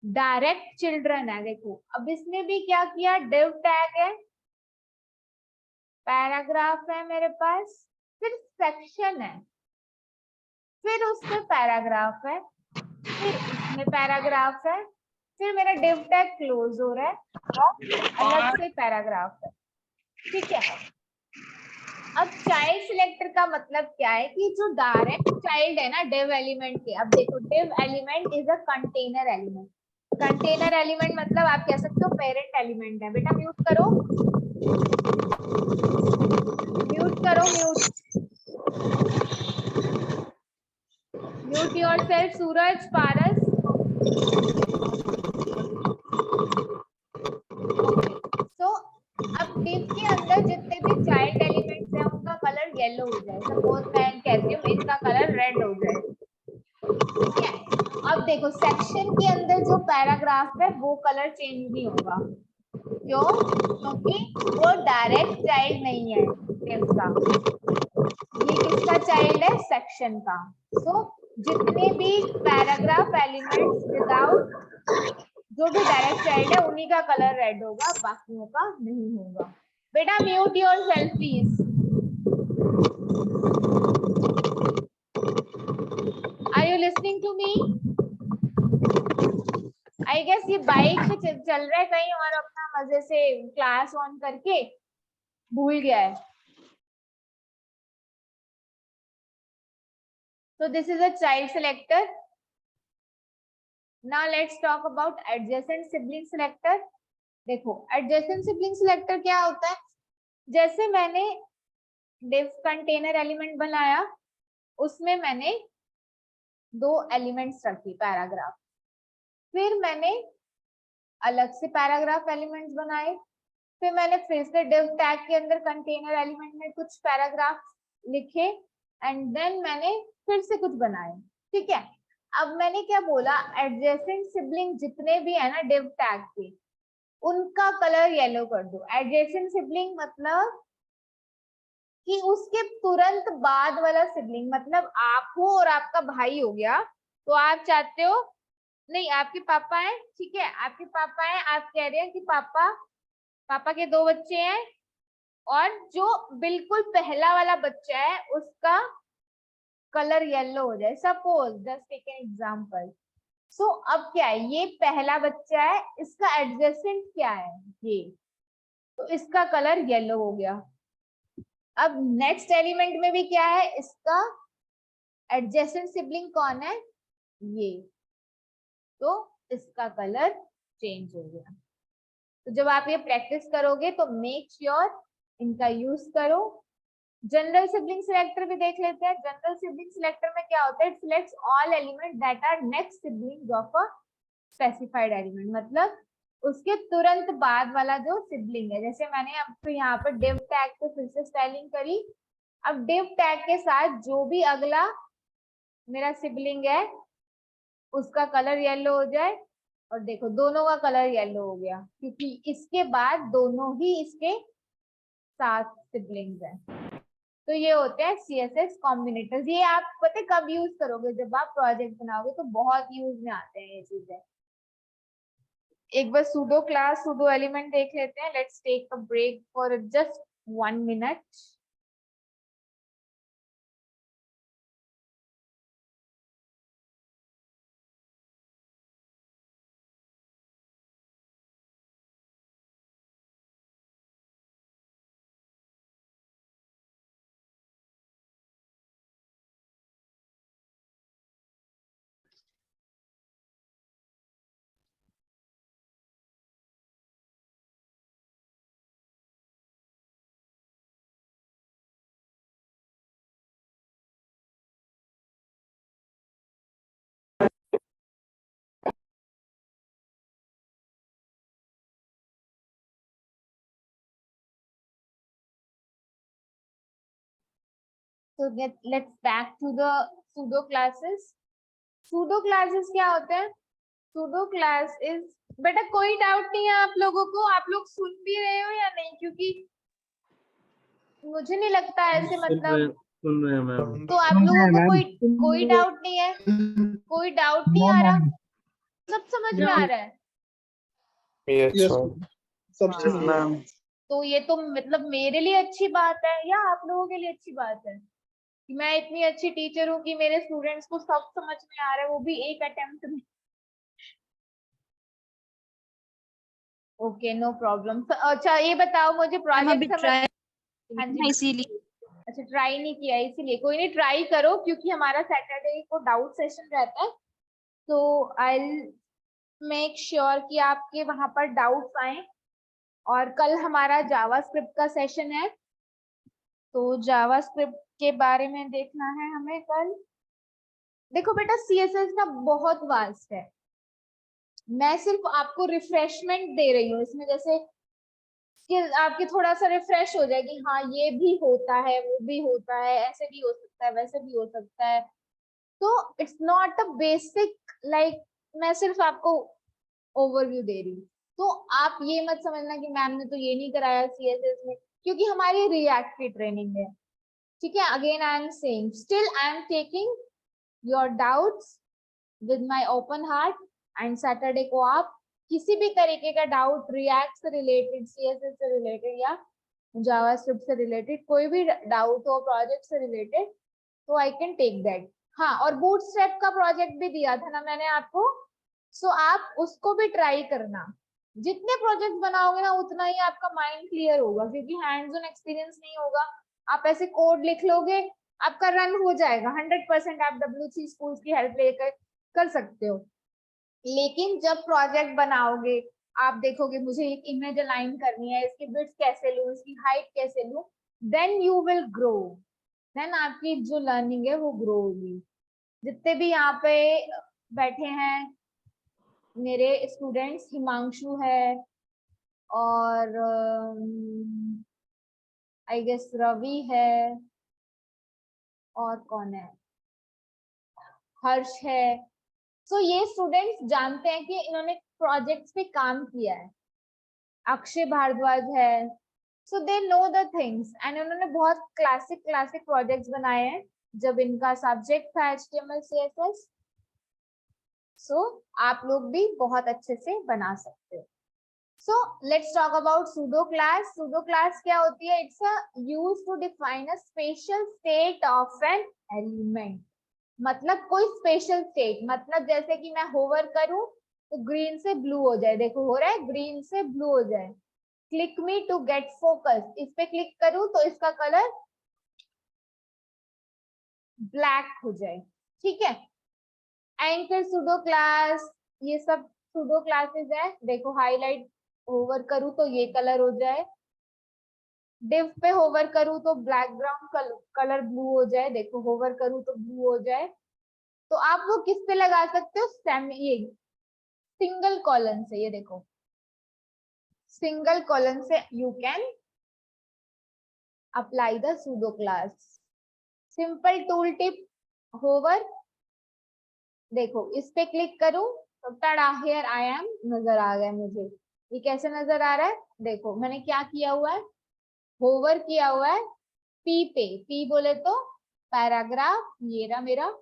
डायरेक्ट चिल्ड्रन है, देखो अब इसमें भी क्या किया, div टैग है, पैराग्राफ है मेरे पास, फिर सेक्शन है, फिर उसमें पैराग्राफ है, फिर इसमें पैराग्राफ है, फिर मेरा div टैग क्लोज हो रहा है, अलग से पैराग्राफ है, ठीक है। अब चाइल्ड सिलेक्टर का मतलब क्या है कि जो डायरेक्ट चाइल्ड है ना div एलिमेंट के। अब देखो div element is a container element. Container element मतलब आप कह सकते हो पेरेंट एलिमेंट है। बेटा म्यूट करो, म्यूट करो, म्यूट योरसेल्फ सूरज, पारस। तो अब div के अंदर जितने भी चाइल्ड एलिमेंट्स हैं उनका कलर येलो हो जाए। सपोज मैं कहती हूँ इनका कलर रेड हो जाए, ठीक है। अब देखो सेक्शन के अंदर जो पैराग्राफ है वो कलर चेंज नहीं होगा, क्यों? क्योंकि वो डायरेक्ट चाइल्ड नहीं है div का, ये किसका चाइल्ड है, सेक्शन का। सो जितने भी पैराग्राफ एलिमेंट्स विदाउट, जो भी डायरेक्ट चाइल्ड है उन्हीं का कलर रेड होगा, बाकियों का नहीं होगा। बेटा mute yourself please. Are you listening to me? I guess ये बाइक पे चल रहा है कहीं और अपना मजे से क्लास ऑन करके भूल गया है। So this is a child selector. Now let's talk about adjacent sibling selector. देखो adjacent sibling selector क्या होता है, जैसे मैंने div कंटेनर एलिमेंट बनाया, उसमें मैंने 2 एलिमेंट्स रखी पैराग्राफ, फिर मैंने अलग से पैराग्राफ एलिमेंट्स बनाए, फिर मैंने फिर से div टैग के अंदर कंटेनर एलिमेंट में कुछ पैराग्राफ लिखे, एंड देन मैंने फिर से कुछ बनाए, ठीक है। अब मैंने क्या बोला, एडजेसेंट सिबलिंग जितने भी है ना div टैग के, उनका कलर येलो कर दो। एडजेसेंट सिबलिंग मतलब कि उसके तुरंत बाद वाला सिबलिंग, मतलब आप हो और आपका भाई हो गया, तो आप चाहते हो, नहीं आपके पापा है, ठीक है, आपके पापा है, आप कह रहे हैं कि पापा के 2 बच्चे हैं, और जो बिल्कुल पहला वाला बच्चा है उसका कलर येलो हो जाए। Suppose just take an example. So अब क्या है, ये पहला बच्चा है, इसका एडजेसेंट क्या है, ये, तो इसका कलर येलो हो गया। अब नेक्स्ट एलिमेंट में भी क्या है, इसका एडजेसेंट सिबलिंग कौन है, ये, तो इसका कलर चेंज हो गया। तो जब आप ये प्रैक्टिस करोगे तो मेक श्योर इनका यूज करो। जनरल सिबलिंग सिलेक्टर भी देख लेते हैं। जनरल सिबलिंग सिलेक्टर में क्या होता है, it selects all element that are next siblings of a specified element. मतलब उसके तुरंत बाद वाला जो सिबलिंग है, जैसे मैंने अब तो यहाँ पर div टैग पे फिर से स्टाइलिंग करी। अब div टैग के साथ जो भी अगला मेरा सिबलिंग है उसका कलर येलो हो जाए, और देखो दोनों का कलर येलो हो गया, क्योंकि इसके बाद दोनों ही इसके साथ सिबलिंग्स हैं। तो ये होते हैं CSS कॉम्बिनेटर्स। ये आप पता है कब यूज करोगे, जब आप प्रोजेक्ट बनाओगे तो बहुत यूज में आते हैं ये चीजें। एक बार सूडो क्लास सूडो एलिमेंट देख लेते हैं। Let's take a break for just 1 minute. So let's back to the pseudo classes. Pseudo classes क्या होते हैं? Pseudo class is, बेटा कोई डाउट नहीं है आप लोगों को? आप लोग सुन भी रहे हो या नहीं? क्योंकि मुझे नहीं लगता ऐसे, मतलब सुन रहे हैं मैम। तो आप लोगों को कोई डाउट नहीं है? कोई डाउट नहीं आ रहा? सब समझ में आ रहा है? Yes, ma'am. तो ये तो मतलब मेरे लिए अच्छी बात है या आप लोगों के लिए अच्छी बात है कि मैं इतनी अच्छी टीचर हूँ कि मेरे स्टूडेंट्स को सब समझ में आ रहा है, वो भी एक अटेम्प्ट में? Okay, no problem. अच्छा ये बताओ मुझे, प्रोजेक्ट समझ? हाँ जी, इसीलिए। अच्छा ट्राई नहीं किया इसीलिए। कोई नहीं, ट्राई करो, क्योंकि हमारा सैटरडे को डाउट सेशन रहता है, तो आई मेक श्योर कि आपके वहां पर डाउट्स आए। और कल हमारा जावास्क्रिप्ट का सेशन है, तो जावास्क्रिप्ट के बारे में देखना है हमें कल। देखो बेटा CSS ना बहुत वास्ट है, मैं सिर्फ आपको रिफ्रेशमेंट दे रही हूँ इसमें, जैसे कि आपकी थोड़ा सा रिफ्रेश हो जाएगी। हाँ ये भी होता है, वो भी होता है, ऐसे भी हो सकता है, वैसे भी हो सकता है। तो it's not a basic, like मैं सिर्फ आपको ओवरव्यू दे रही हूँ। तो आप ये मत समझना कि मैम ने तो ये नहीं कराया CSS में, क्योंकि हमारी रिएक्ट की ट्रेनिंग है। ठीक है, again I am saying, still I am taking your doubts with my open heart. And Saturday को आप किसी भी तरीके का डाउट, रिएक्ट से रिलेटेड, CSS से रिलेटेड या जावास्क्रिप्ट से रिलेटेड, कोई भी डाउट हो प्रोजेक्ट से रिलेटेड, तो आई कैन टेक दैट। हाँ, और बूटस्ट्रैप का प्रोजेक्ट भी दिया था ना मैंने आपको, सो आप उसको भी ट्राई करना। जितने प्रोजेक्ट बनाओगे ना उतना ही आपका माइंड क्लियर होगा, क्योंकि हैंड्स ऑन एक्सपीरियंस नहीं होगा। आप ऐसे कोड लिख लोगे, आपका रन हो जाएगा 100%। आप W3 स्कूल्स की हेल्प लेकर कर सकते हो, लेकिन जब प्रोजेक्ट बनाओगे आप देखोगे मुझे एक इमेज अलाइन करनी है, इसकी विड्थ कैसे लूं, इसकी हाइट कैसे लूं, then you will grow, then आपकी जो लर्निंग है वो ग्रो होगी। जितने भी यहाँ पे बैठे हैं मेरे स्टूडेंट्स, हिमांशु है और आई गेस रवि है, और कौन है, हर्ष है। सो ये स्टूडेंट्स जानते हैं कि इन्होंने प्रोजेक्ट्स पे काम किया है। अक्षय भारद्वाज है, so they know the things, and उन्होंने बहुत क्लासिक प्रोजेक्ट्स बनाए हैं जब इनका सब्जेक्ट था HTML CSS। सो आप लोग भी बहुत अच्छे से बना सकते हो। So let's talk about pseudo class. Pseudo class क्या होती है? It's a used to define a spatial state of an element. मतलब कोई स्पेशल स्टेट, मतलब जैसे कि मैं होवर करूं तो ग्रीन से ब्लू हो जाए, देखो हो रहा है, ग्रीन से ब्लू हो जाए। Click me to get focus, इस पे क्लिक करूं तो इसका कलर ब्लैक हो जाए। ठीक है, एंकर सूडो क्लास, ये सब सूडो क्लासेस है। देखो हाईलाइट होवर करूं तो ये कलर हो जाए, डिव पे होवर करूं तो बैकग्राउंड कलर ब्लू हो जाए, देखो होवर करूं तो ब्लू हो जाए। तो आप वो किस पे लगा सकते हो? ये सिंगल कॉलम से, ये देखो सिंगल कॉलन से you can apply the pseudo class. Simple tooltip hover, देखो इस पे क्लिक करूं तो टड़ा हियर आई एम नजर आ गया मुझे। ये कैसे नजर आ रहा है, देखो मैंने क्या किया हुआ है, होवर किया हुआ है पी पे, पी बोले तो पैराग्राफ ये रहा मेरा,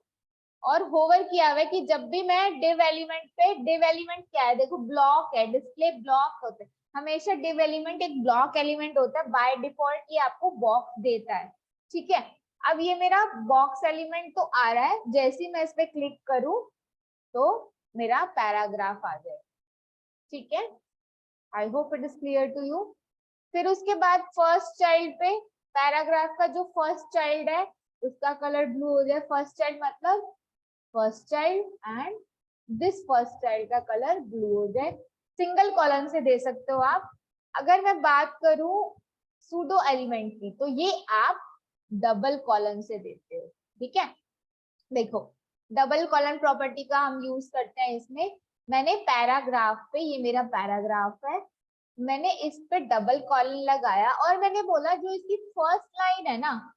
और होवर किया हुआ है कि जब भी मैं डिव एलिमेंट पे, डिव एलिमेंट क्या है, देखो ब्लॉक है, डिस्प्ले ब्लॉक होते हैं हमेशा, डिव एलिमेंट एक ब्लॉक एलिमेंट होता है, बाय डिफॉल्ट ये आपको बॉक्स देता है, ठीक है। अब ये मेरा बॉक्स एलिमेंट तो आ रहा है, जैसे ही मैं इस पे क्लिक करूं तो मेरा पैराग्राफ आ जाए, ठीक है। I hope it is clear to you. फिर उसके बाद फर्स्ट चाइल्ड पे, पैराग्राफ का जो फर्स्ट चाइल्ड है उसका कलर ब्लू हो जाए, फर्स्ट चाइल्ड मतलब first child, and this first child का कलर ब्लू हो जाए। सिंगल कॉलम से दे सकते हो आप। अगर मैं बात करूं सूडो एलिमेंट की, तो ये आप डबल कॉलम से देते हो, ठीक है। देखो डबल कॉलम प्रॉपर्टी का हम यूज करते हैं इसमें। मैंने पैराग्राफ पे, ये मेरा पैराग्राफ है, मैंने इस पे डबल कॉलम लगाया और मैंने बोला जो इसकी फर्स्ट लाइन है ना,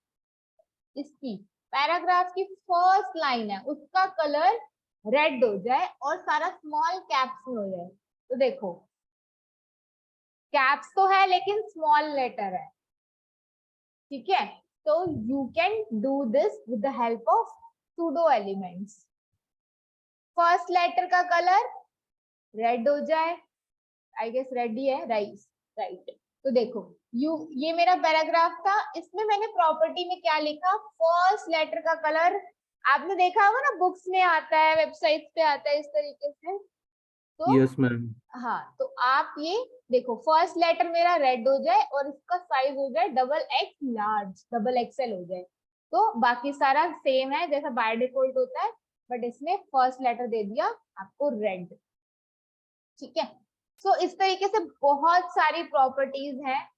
इसकी पैराग्राफ की फर्स्ट लाइन है उसका कलर रेड हो जाए और सारा स्मॉल कैप्स में हो जाए। तो देखो कैप्स तो है लेकिन स्मॉल लेटर है, ठीक है। तो you can do this with the help of pseudo elements. First letter का कलर रेड हो जाए, आई गेस रेड ही है, राइस राइट। तो देखो ये मेरा पैराग्राफ था, इसमें मैंने प्रॉपर्टी में क्या लिखा, फर्स्ट लेटर का कलर, आपने देखा होगा ना बुक्स में आता है, वेबसाइट्स पे आता है इस तरीके से। तो यस मैम। हाँ, तो आप ये देखो फर्स्ट लेटर मेरा रेड हो जाए और इसका साइज हो जाए double x large, double XL हो जाए, तो बाकी सारा सेम है जैसा बाय डिफॉल्ट होता है, बट इसमें फर्स्ट लेटर दे दिया आपको रेड, ठीक है। सो इस तरीके से बहुत सारी प्रॉपर्टीज हैं।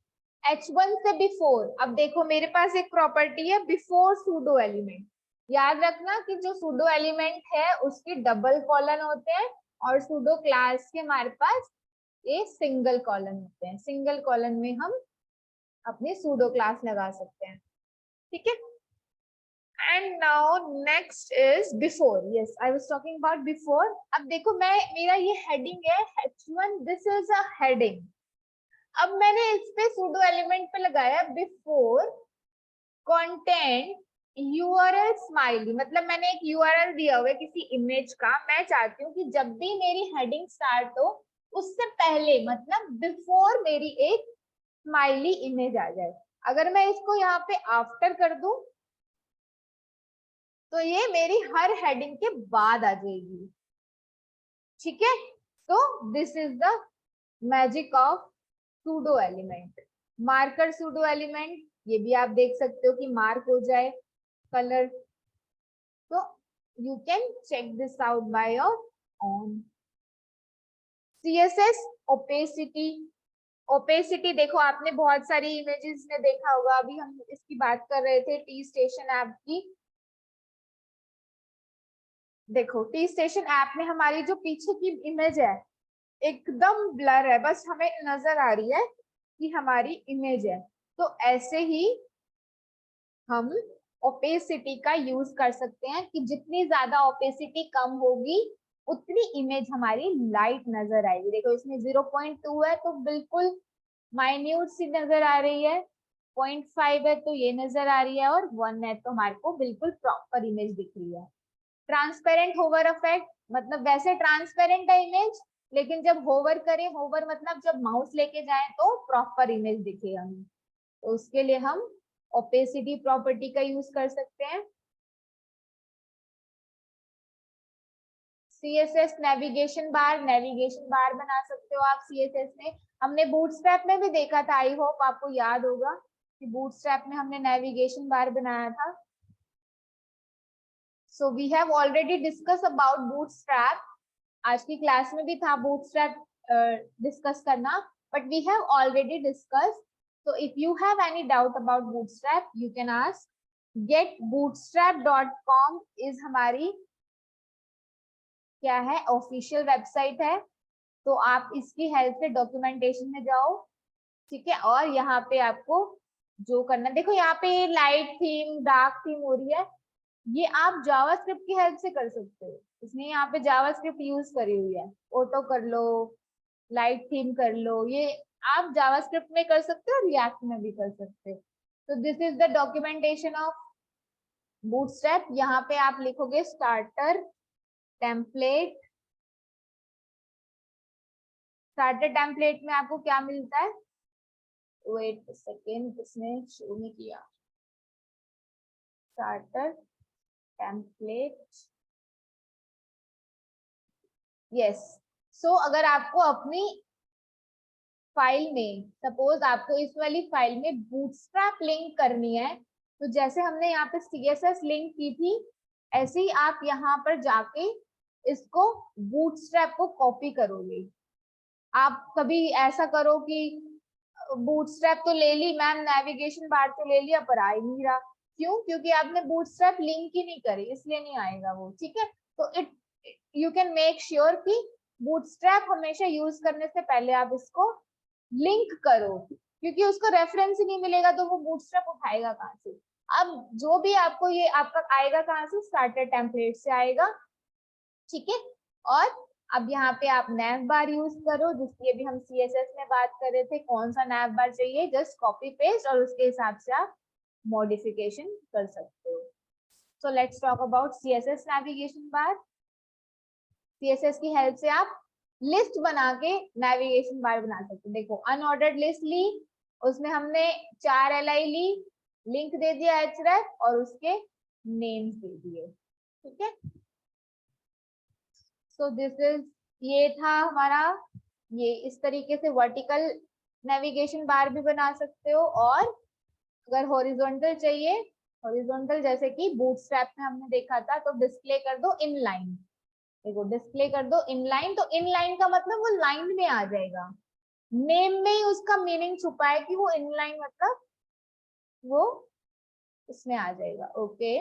H1 से बिफोर, अब देखो मेरे पास एक प्रॉपर्टी है बिफोर सूडो एलिमेंट। याद रखना कि जो सूडो एलिमेंट है उसके डबल कॉलन होते हैं और सूडो क्लास के हमारे पास ये सिंगल कॉलन होते हैं। सिंगल कॉलन में हम अपनी सूडो क्लास लगा सकते हैं, ठीक है। And now next is before, yes I was talking about before. अब देखो मैं, मेरा ये हेडिंग है H1, this is a heading. अब मैंने इस पे सूडो एलिमेंट पे लगाया बिफोर कंटेंट यूआरएल स्माइली, मतलब मैंने एक यूआरएल दिया हुआ है किसी इमेज का, मैं चाहती हूँ कि जब भी मेरी हेडिंग स्टार्ट हो उससे पहले, मतलब बिफोर मेरी एक स्माइली इमेज आ जाए। अगर मैं इसको यहाँ पे आफ्टर कर दूं तो ये मेरी हर हेडिंग के बाद आ जाएगी, ठीक है। तो this is the magic of pseudo element. Marker pseudo element, ये भी आप देख सकते हो कि मार्क हो जाए कलर, तो you can check this out by your own. CSS opacity, opacity देखो आपने बहुत सारी इमेजेस में देखा होगा, अभी हम इसकी बात कर रहे थे टी स्टेशन ऐप की। देखो टी स्टेशन ऐप में हमारी जो पीछे की इमेज है एकदम ब्लर है, बस हमें नजर आ रही है कि हमारी इमेज है। तो ऐसे ही हम ओपेसिटी का यूज कर सकते हैं कि जितनी ज्यादा ओपेसिटी कम होगी उतनी इमेज हमारी लाइट नजर आएगी। देखो इसमें 0.2 है तो बिल्कुल माइन्यूट सी नजर आ रही है, 0.5 है तो ये नजर आ रही है, और 1 है तो हमारे को बिल्कुल प्रॉपर इमेज दिख रही है। ट्रांसपेरेंट होवर इफेक्ट, मतलब वैसे ट्रांसपेरेंट है इमेज, लेकिन जब होवर करें, होवर मतलब जब माउस लेके जाए तो प्रॉपर इमेज दिखेगा हमें, तो उसके लिए हम ओपेसिटी प्रॉपर्टी का यूज कर सकते हैं। CSS नेविगेशन बार बना सकते हो आप CSS में। हमने बूटस्ट्रैप में भी देखा था, आई होप आपको याद होगा कि बूटस्ट्रैप में हमने नेविगेशन बार बनाया था। So we have already discuss about Bootstrap, आज की क्लास में भी था बूटस्ट्रैप डिस्कस करना, but we have already discuss. So if you have any doubt about Bootstrap, you can ask. getbootstrap.com is हमारी क्या है, ऑफिशियल वेबसाइट है, तो आप इसकी हेल्प से डॉक्यूमेंटेशन में जाओ, ठीक है। और यहाँ पे आपको जो करना, देखो यहाँ पे लाइट थीम, डार्क थीम हो रही है, ये आप जावास्क्रिप्ट की हेल्प से कर सकते हो। इसने यहाँ पे जावास्क्रिप्ट यूज करी हुई है, ऑटो कर लो, लाइट थीम कर लो, ये आप जावास्क्रिप्ट में कर सकते हो, रिएक्ट में भी कर सकते हो। तो this is the documentation of bootstrap. यहाँ पे आप लिखोगे स्टार्टर टेम्पलेट। स्टार्टर टेम्पलेट में आपको क्या मिलता है, वेट सेकेंड, इसने शो नहीं किया। Starter template, yes. सो अगर आपको अपनी फाइल में, सपोज आपको इस वाली फाइल में बूटस्ट्रैप लिंक करनी है, तो जैसे हमने यहाँ पे CSS लिंक की थी, ऐसे ही आप यहाँ पर जाके इसको बूटस्ट्रैप को कॉपी करोगे। आप कभी ऐसा करो कि बूटस्ट्रैप तो ले ली मैम, नेविगेशन बार तो ले लिया, पर आ ही नहीं रहा। क्यों? क्योंकि आपने बूटस्ट्रैप लिंक ही नहीं करी, इसलिए नहीं आएगा वो, ठीक है। तो यू कैन मेक श्योर कि बूटस्ट्रैप हमेशा यूज करने से पहले आप इसको लिंक करो, क्योंकि उसको रेफरेंस ही नहीं मिलेगा तो वो बूटस्ट्रैप उठाएगा कहाँ से। अब जो भी आपको ये आपका आएगा कहाँ से, स्टार्टर टेम्पलेट से आएगा, ठीक है। और अब यहाँ पे आप नैव बार यूज करो, जिसकी अभी हम CSS में बात कर रहे थे, कौन सा नैव बार चाहिए, जस्ट कॉपी पेस्ट और उसके हिसाब से आप मॉडिफिकेशन कर सकते हो। So let's talk about CSS navigation bar. CSS की हेल्प से आप लिस्ट बना के नेविगेशन बार बना सकते हो। देखो अनऑर्डर्ड लिस्ट ली, उसमें हमने 4 li ली, लिंक दे दिया href और उसके नेम्स दे दिए, ठीक है। सो दिस इज, ये था हमारा, ये इस तरीके से वर्टिकल नेविगेशन बार भी बना सकते हो। और अगर हॉरिजॉन्टल चाहिए, हॉरिजॉन्टल जैसे कि बूटस्ट्रैप में हमने देखा था, तो डिस्प्ले कर दो इनलाइन। देखो डिस्प्ले कर दो इनलाइन, तो इनलाइन का मतलब वो लाइन में आ जाएगा, नेम में ही उसका मीनिंग छुपा है कि वो इनलाइन मतलब वो इसमें आ जाएगा, ओके।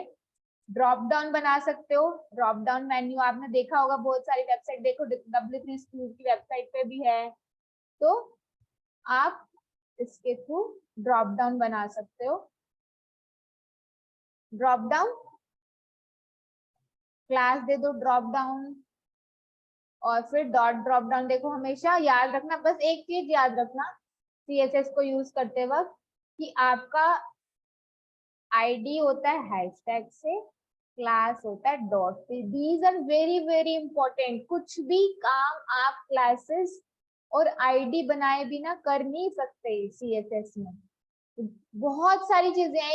ड्रॉप डाउन बना सकते हो, ड्रॉप डाउन मेन्यू आपने देखा होगा, बहुत सारी वेबसाइट, देखो W3 स्कूल की वेबसाइट पे भी है, तो आप इसके थ्रू ड्रॉप डाउन बना सकते हो। ड्रॉप डाउन क्लास दे दो ड्रॉप डाउन, और फिर डॉट ड्रॉप डाउन। देखो हमेशा याद रखना, बस एक चीज याद रखना CSS को यूज करते वक्त, कि आपका ID होता है हैशटैग से, क्लास होता है डॉट से। These are very very important. कुछ भी काम आप क्लासेस और ID बनाए बिना कर नहीं सकते CSS में। बहुत सारी चीजें हैं,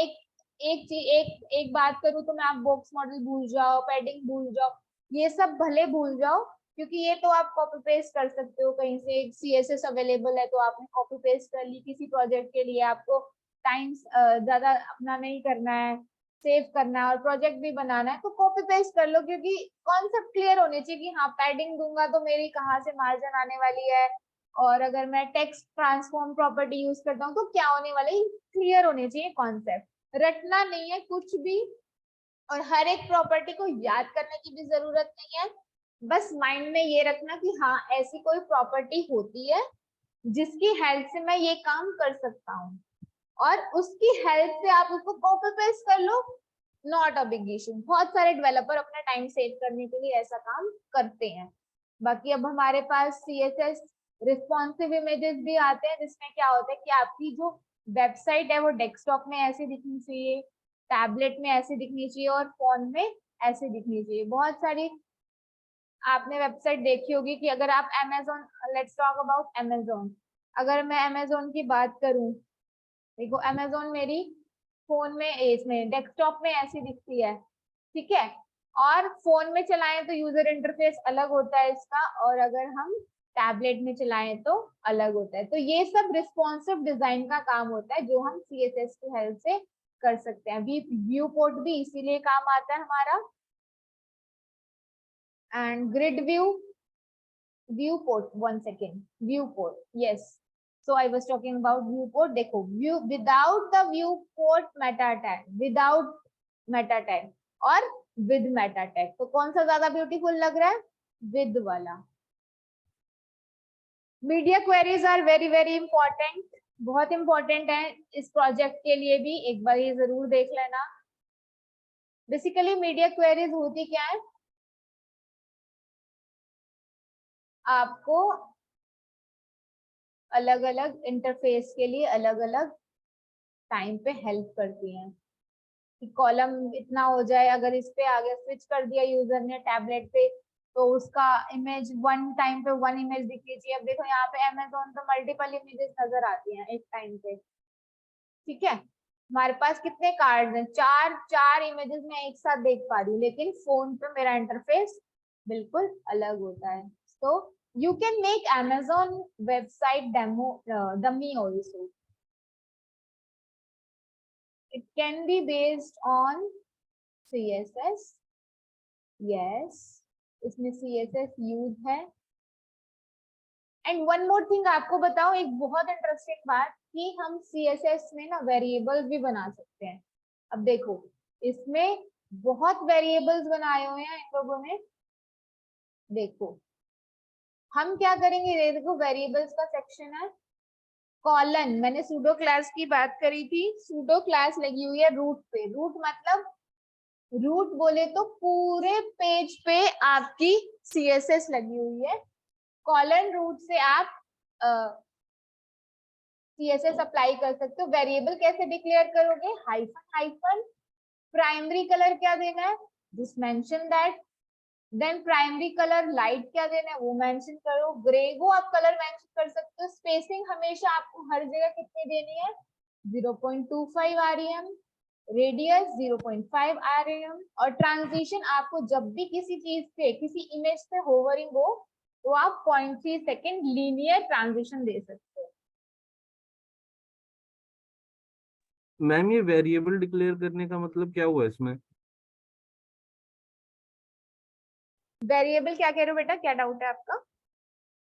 एक बात करूं तो मैं, आप बॉक्स मॉडल भूल जाओ, पैडिंग भूल जाओ, ये सब भले भूल जाओ, क्योंकि ये तो आप कॉपी पेस्ट कर सकते हो कहीं से, CSS अवेलेबल है तो आपने कॉपी पेस्ट कर ली। किसी प्रोजेक्ट के लिए आपको टाइम ज्यादा अपना नहीं करना है, सेव करना है और प्रोजेक्ट भी बनाना है, तो कॉपी पेस्ट कर लो, क्योंकि कॉन्सेप्ट क्लियर होने चाहिए कि हाँ पैडिंग दूंगा तो मेरी कहाँ से मार्जिन आने वाली है, और अगर मैं टेक्स्ट ट्रांसफॉर्म प्रॉपर्टी यूज करता हूँ तो क्या होने वाला है, क्लियर होने चाहिए कॉन्सेप्ट, रटना नहीं है कुछ भी। और हर एक प्रॉपर्टी को याद करने की भी जरूरत नहीं है, बस माइंड में ये रखना कि हाँ ऐसी कोई प्रॉपर्टी होती है जिसकी हेल्प से मैं ये काम कर सकता हूँ, और उसकी हेल्प से आप उसको कॉपी पेस्ट कर लो, नॉट अ बिग इशू। बहुत सारे डेवलपर अपना टाइम सेव करने के लिए ऐसा काम करते हैं। बाकी अब हमारे पास CSS रिस्पॉन्सिव इमेजेस भी आते हैं, जिसमें क्या होता है कि आपकी जो वेबसाइट है वो डेस्कटॉप में ऐसे दिखनी चाहिए, टैबलेट में ऐसे दिखनी चाहिए और फोन में ऐसे दिखनी चाहिए। बहुत सारी आपने वेबसाइट देखी होगी कि अगर आप Amazon, let's talk about Amazon, अगर मैं Amazon की बात करूं, देखो Amazon मेरी फोन में, इसमें डेस्कटॉप में ऐसी दिखती है, ठीक है। और फोन में चलाएं तो यूजर इंटरफेस अलग होता है इसका, और अगर हम टैबलेट में चलाएं तो अलग होता है। तो ये सब रिस्पॉन्सिव डिजाइन का काम होता है, जो हम CSS की हेल्प से कर सकते हैं। व्यू पोर्ट भी इसीलिए काम आता है हमारा, and grid view port, 1 second, view port, yes. So I was talking about viewport. देखो view, without the viewport meta tag, without Meta tag और विद मेटा टैग, तो कौन सा ज्यादा ब्यूटीफुल लग रहा है, विद वाला। Media queries are very very important, बहुत इंपॉर्टेंट है इस प्रोजेक्ट के लिए भी, एक बार ये जरूर देख लेना। बेसिकली मीडिया क्वेरीज होती क्या है, आपको अलग अलग इंटरफेस के लिए अलग अलग टाइम पे हेल्प करती हैं कि कॉलम इतना हो जाए, अगर इस पे आगे स्विच कर दिया यूजर ने टैबलेट पे तो उसका इमेज वन टाइम पे वन इमेज दिख लीजिए। अब देखो यहाँ पे अमेजोन पे मल्टीपल इमेजेस नजर आती हैं एक टाइम पे, ठीक है। हमारे पास कितने कार्ड हैं, चार चार इमेजेस मैं एक साथ देख पा रही हूँ, लेकिन फोन पे मेरा इंटरफेस बिल्कुल अलग होता है। तो you can make Amazon website demo dummy also, it can be based on CSS, yes, इसमें CSS यूज है। एंड वन मोर थिंग आपको बताओ, एक बहुत इंटरेस्टिंग बात कि हम CSS में ना वेरिएबल्स भी बना सकते हैं। अब देखो इसमें बहुत वेरिएबल्स बनाए हुए हैं इन लोगों ने। देखो हम क्या करेंगे, ये देखो वेरिएबल्स का सेक्शन है, कॉलन, मैंने सूडो क्लास की बात करी थी, सूडो क्लास लगी हुई है रूट पे। रूट मतलब, रूट बोले तो पूरे पेज पे आपकी CSS लगी हुई है। कॉलन रूट से आप CSS अप्लाई कर सकते हो। वेरिएबल कैसे डिक्लेयर करोगे, हाइफन हाइफन, प्राइमरी कलर क्या देना है, just mention that, then primary colour light क्या देना है वो मेंशन करो, ग्रे को आप कलर मेंशन कर सकते हो। स्पेसिंग हमेशा आपको हर जगह कितनी देनी है, 0.25 rem, रेडियस 0.5 rem, और ट्रांजिशन आपको जब भी किसी चीज पे किसी इमेज पे होवरिंग हो तो आप 0.3 सेकेंड लीनियर ट्रांजिशन दे सकते हो। मैम ये वेरिएबल डिक्लेयर करने का मतलब क्या हुआ इसमें? वेरिएबल क्या कह रहे हो बेटा, क्या डाउट है आपका?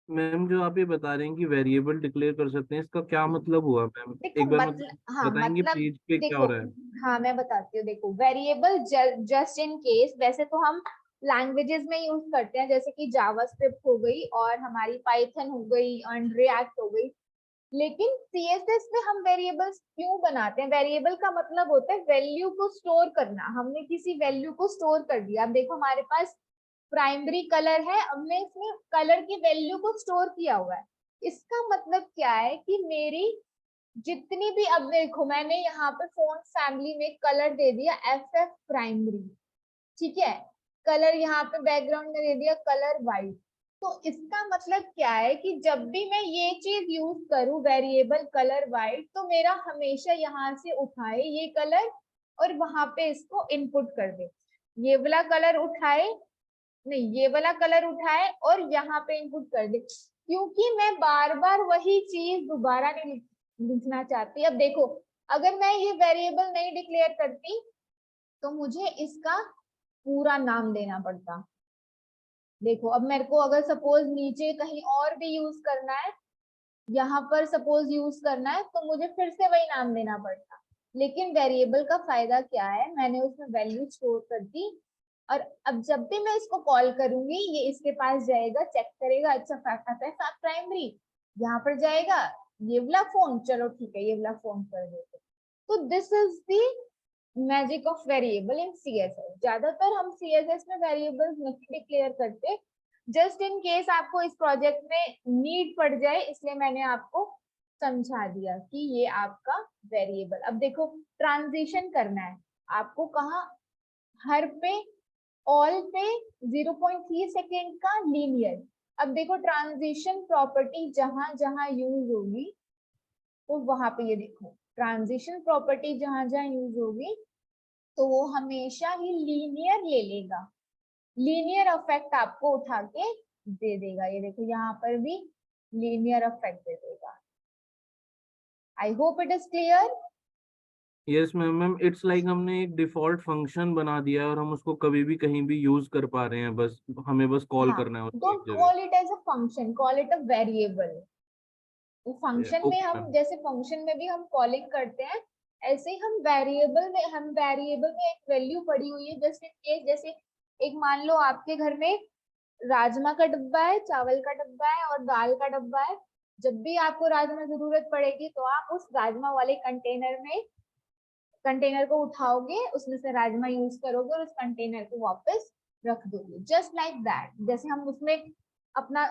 मैम जो आप ये बता रहे हैं कि वेरिएबल डिक्लेयर कर सकते हैं, इसका क्या मतलब हुआ मैम? देखो एक बार मतलब, मतलब हाँ बताएंगे मतलब, पेज पे क्या हो देखो रहा है? हाँ मैं बताती हूँ। देखो वेरिएबल जस्ट इन केस, वैसे तो हम लैंग्वेजेस में यूज करते हैं, जैसे कि जावास्क्रिप्ट हो गई और हमारी पाइथन हो गई और रिएक्ट हो गई, लेकिन CSS में हम वेरिएबल्स क्यों बनाते हैं? वेरिएबल का मतलब होता है वैल्यू को स्टोर करना, हमने किसी वैल्यू को स्टोर कर दिया। अब देखो हमारे पास प्राइमरी कलर है, हमने इसमें कलर की वैल्यू को स्टोर किया हुआ है। इसका मतलब क्या है कि मेरी जितनी भी, अब देखो मैंने यहाँ पे फोन फैमिली में कलर दे दिया FF प्राइमरी, ठीक है, कलर यहाँ पे बैकग्राउंड में दे दिया कलर वाइट। तो इसका मतलब क्या है कि जब भी मैं ये चीज यूज करूं वेरिएबल कलर वाइट, तो मेरा हमेशा यहाँ से उठाए ये कलर और वहां पे इसको इनपुट कर दे, ये वाला कलर उठाए, नहीं ये वाला कलर उठाए और यहाँ पे इनपुट कर दे, क्योंकि मैं बार बार वही चीज दोबारा नहीं लिखना चाहती। अब देखो अगर मैं ये वेरिएबल नहीं डिक्लेयर करती तो मुझे इसका पूरा नाम देना पड़ता। देखो अब मेरे को अगर सपोज नीचे कहीं और भी यूज करना है, यहाँ पर सपोज यूज करना है, तो मुझे फिर से वही नाम देना पड़ता। लेकिन वेरिएबल का फायदा क्या है, मैंने उसमें वैल्यू स्टोर कर दी और अब जब भी मैं इसको कॉल करूंगी ये इसके पास जाएगा, चेक करेगा, अच्छा फैक्ट है साथ प्राइमरी, यहाँ पर जाएगा ये वाला फोन, चलो ठीक है ये वाला फोन कर देते। तो this is the magic of variable in CSS। ज्यादातर हम CSS में वेरिएबल्स नहीं डिक्लेयर करते, जस्ट इन केस आपको इस प्रोजेक्ट में नीड पड़ जाए, इसलिए मैंने आपको समझा दिया कि ये आपका वेरिएबल। अब देखो ट्रांजिशन करना है आपको, कहाँ, हर पे, ऑल पे 0.3 सेकेंड का लीनियर। अब देखो ट्रांजिशन प्रॉपर्टी जहां जहां यूज होगी तो वहां पे ये देखो ट्रांजिशन प्रॉपर्टी जहां जहां यूज होगी तो वो हमेशा ही लीनियर ले लेगा, लीनियर इफेक्ट आपको उठा के दे देगा। ये देखो यहाँ पर भी लीनियर इफेक्ट दे देगा। आई hope it is clear. Yes ma'am. Ma'am it's like हमने एक डिफॉल्ट फंक्शन बना दिया है और हम उसको कभी भी कहीं भी यूज कर पा रहे हैं, बस हमें बस कॉल हाँ, करना है उसको एक डोंट जगह। Call it as a function, call it a variable. तो फंक्शन में ओके हम मैम। जैसे फंक्शन में भी हम कॉलिंग करते हैं, ऐसे ही हम वेरिएबल में एक वैल्यू पड़ी हुई है, जैसे जैसे एक मान लो आपके घर में राजमा का डब्बा है, चावल का डब्बा है और दाल का डब्बा है। जब भी आपको राजमा जरूरत पड़ेगी तो आप उस राजमा वाले कंटेनर को उठाओगे, उसमें से राजमा यूज करोगे और उस कंटेनर को वापस रख दोगे। जस्ट लाइक दैट, जैसे हम उसमें अपना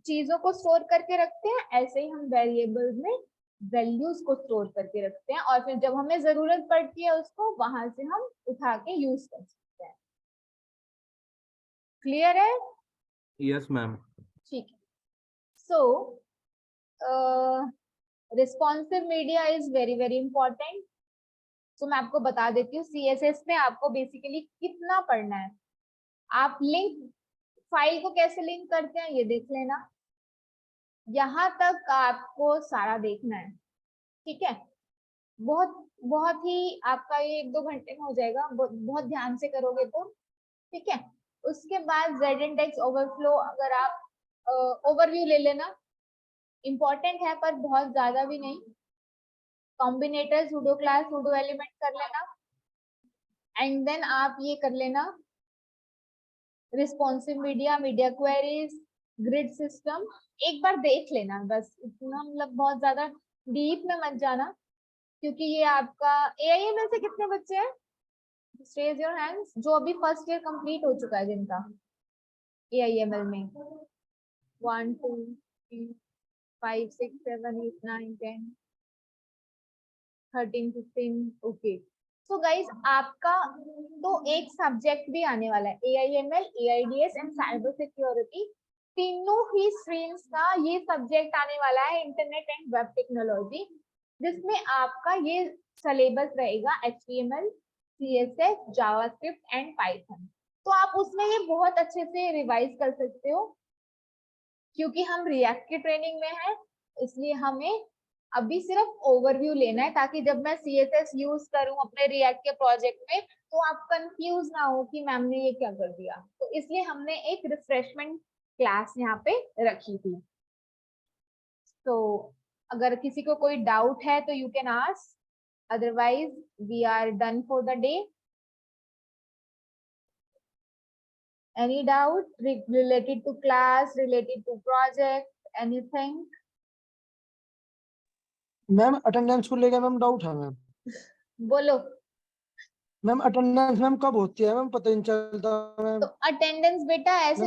चीजों को स्टोर करके रखते हैं, ऐसे ही हम वेरिएबल्स में वैल्यूज को स्टोर करके रखते हैं और फिर जब हमें जरूरत पड़ती है उसको वहां से हम उठा के यूज कर सकते हैं। क्लियर है? Yes ma'am. ठीक है। So responsive media is very very important. तो मैं आपको बता देती हूँ CSS में आपको बेसिकली कितना पढ़ना है। आप लिंक फाइल को कैसे लिंक करते हैं ये देख लेना, यहाँ तक आपको सारा देखना है। ठीक है, बहुत बहुत ही आपका ये 1-2 घंटे में हो जाएगा, बहुत ध्यान से करोगे तो। ठीक है, उसके बाद Z-इंडेक्स ओवरफ्लो अगर आप ओवरव्यू ले लेना, इंपॉर्टेंट है पर बहुत ज्यादा भी नहीं। Combinator pseudo class pseudo element कर लेना एंड देन आप ये कर लेना responsive media, media queries, grid system एक बार देख लेना बस, इतना मतलब बहुत ज्यादा डीप में मत जाना क्योंकि ये आपका AIML से कितने बच्चे हैं? रेज योर हैंड्स जो अभी फर्स्ट ईयर कंप्लीट हो चुका है जिनका AIML में। 1 2 3 5 6 7 8 9 10 13 15 ओके। सो गाइस आपका तो एक सब्जेक्ट भी आने वाला है AIML, AIDS and cyber security. तीनों ही स्ट्रीम्स का ये सब्जेक्ट आने वाला है, इंटरनेट एंड वेब टेक्नोलॉजी, जिसमें आपका ये सिलेबस रहेगा HTML, CSS, JavaScript and Python. तो आप उसमें ये बहुत अच्छे से रिवाइज कर सकते हो क्योंकि हम रिएक्ट की ट्रेनिंग में है, इसलिए हमें अभी सिर्फ ओवरव्यू लेना है ताकि जब मैं CSS यूज करूं अपने रिएक्ट के प्रोजेक्ट में तो आप कंफ्यूज ना हो कि मैम ने ये क्या कर दिया। तो इसलिए हमने एक रिफ्रेशमेंट क्लास यहाँ पे रखी थी। तो अगर किसी को कोई डाउट है तो you can ask, otherwise we are done for the day. Any doubt related to class, related to project, anything? Ma'am attendance को लेकर मैम डाउट है मैम। बोलो। मैम अटेंडेंस मैम कब होती है मैम, पता नहीं चलता मैम। तो अटेंडेंस बेटा ऐसे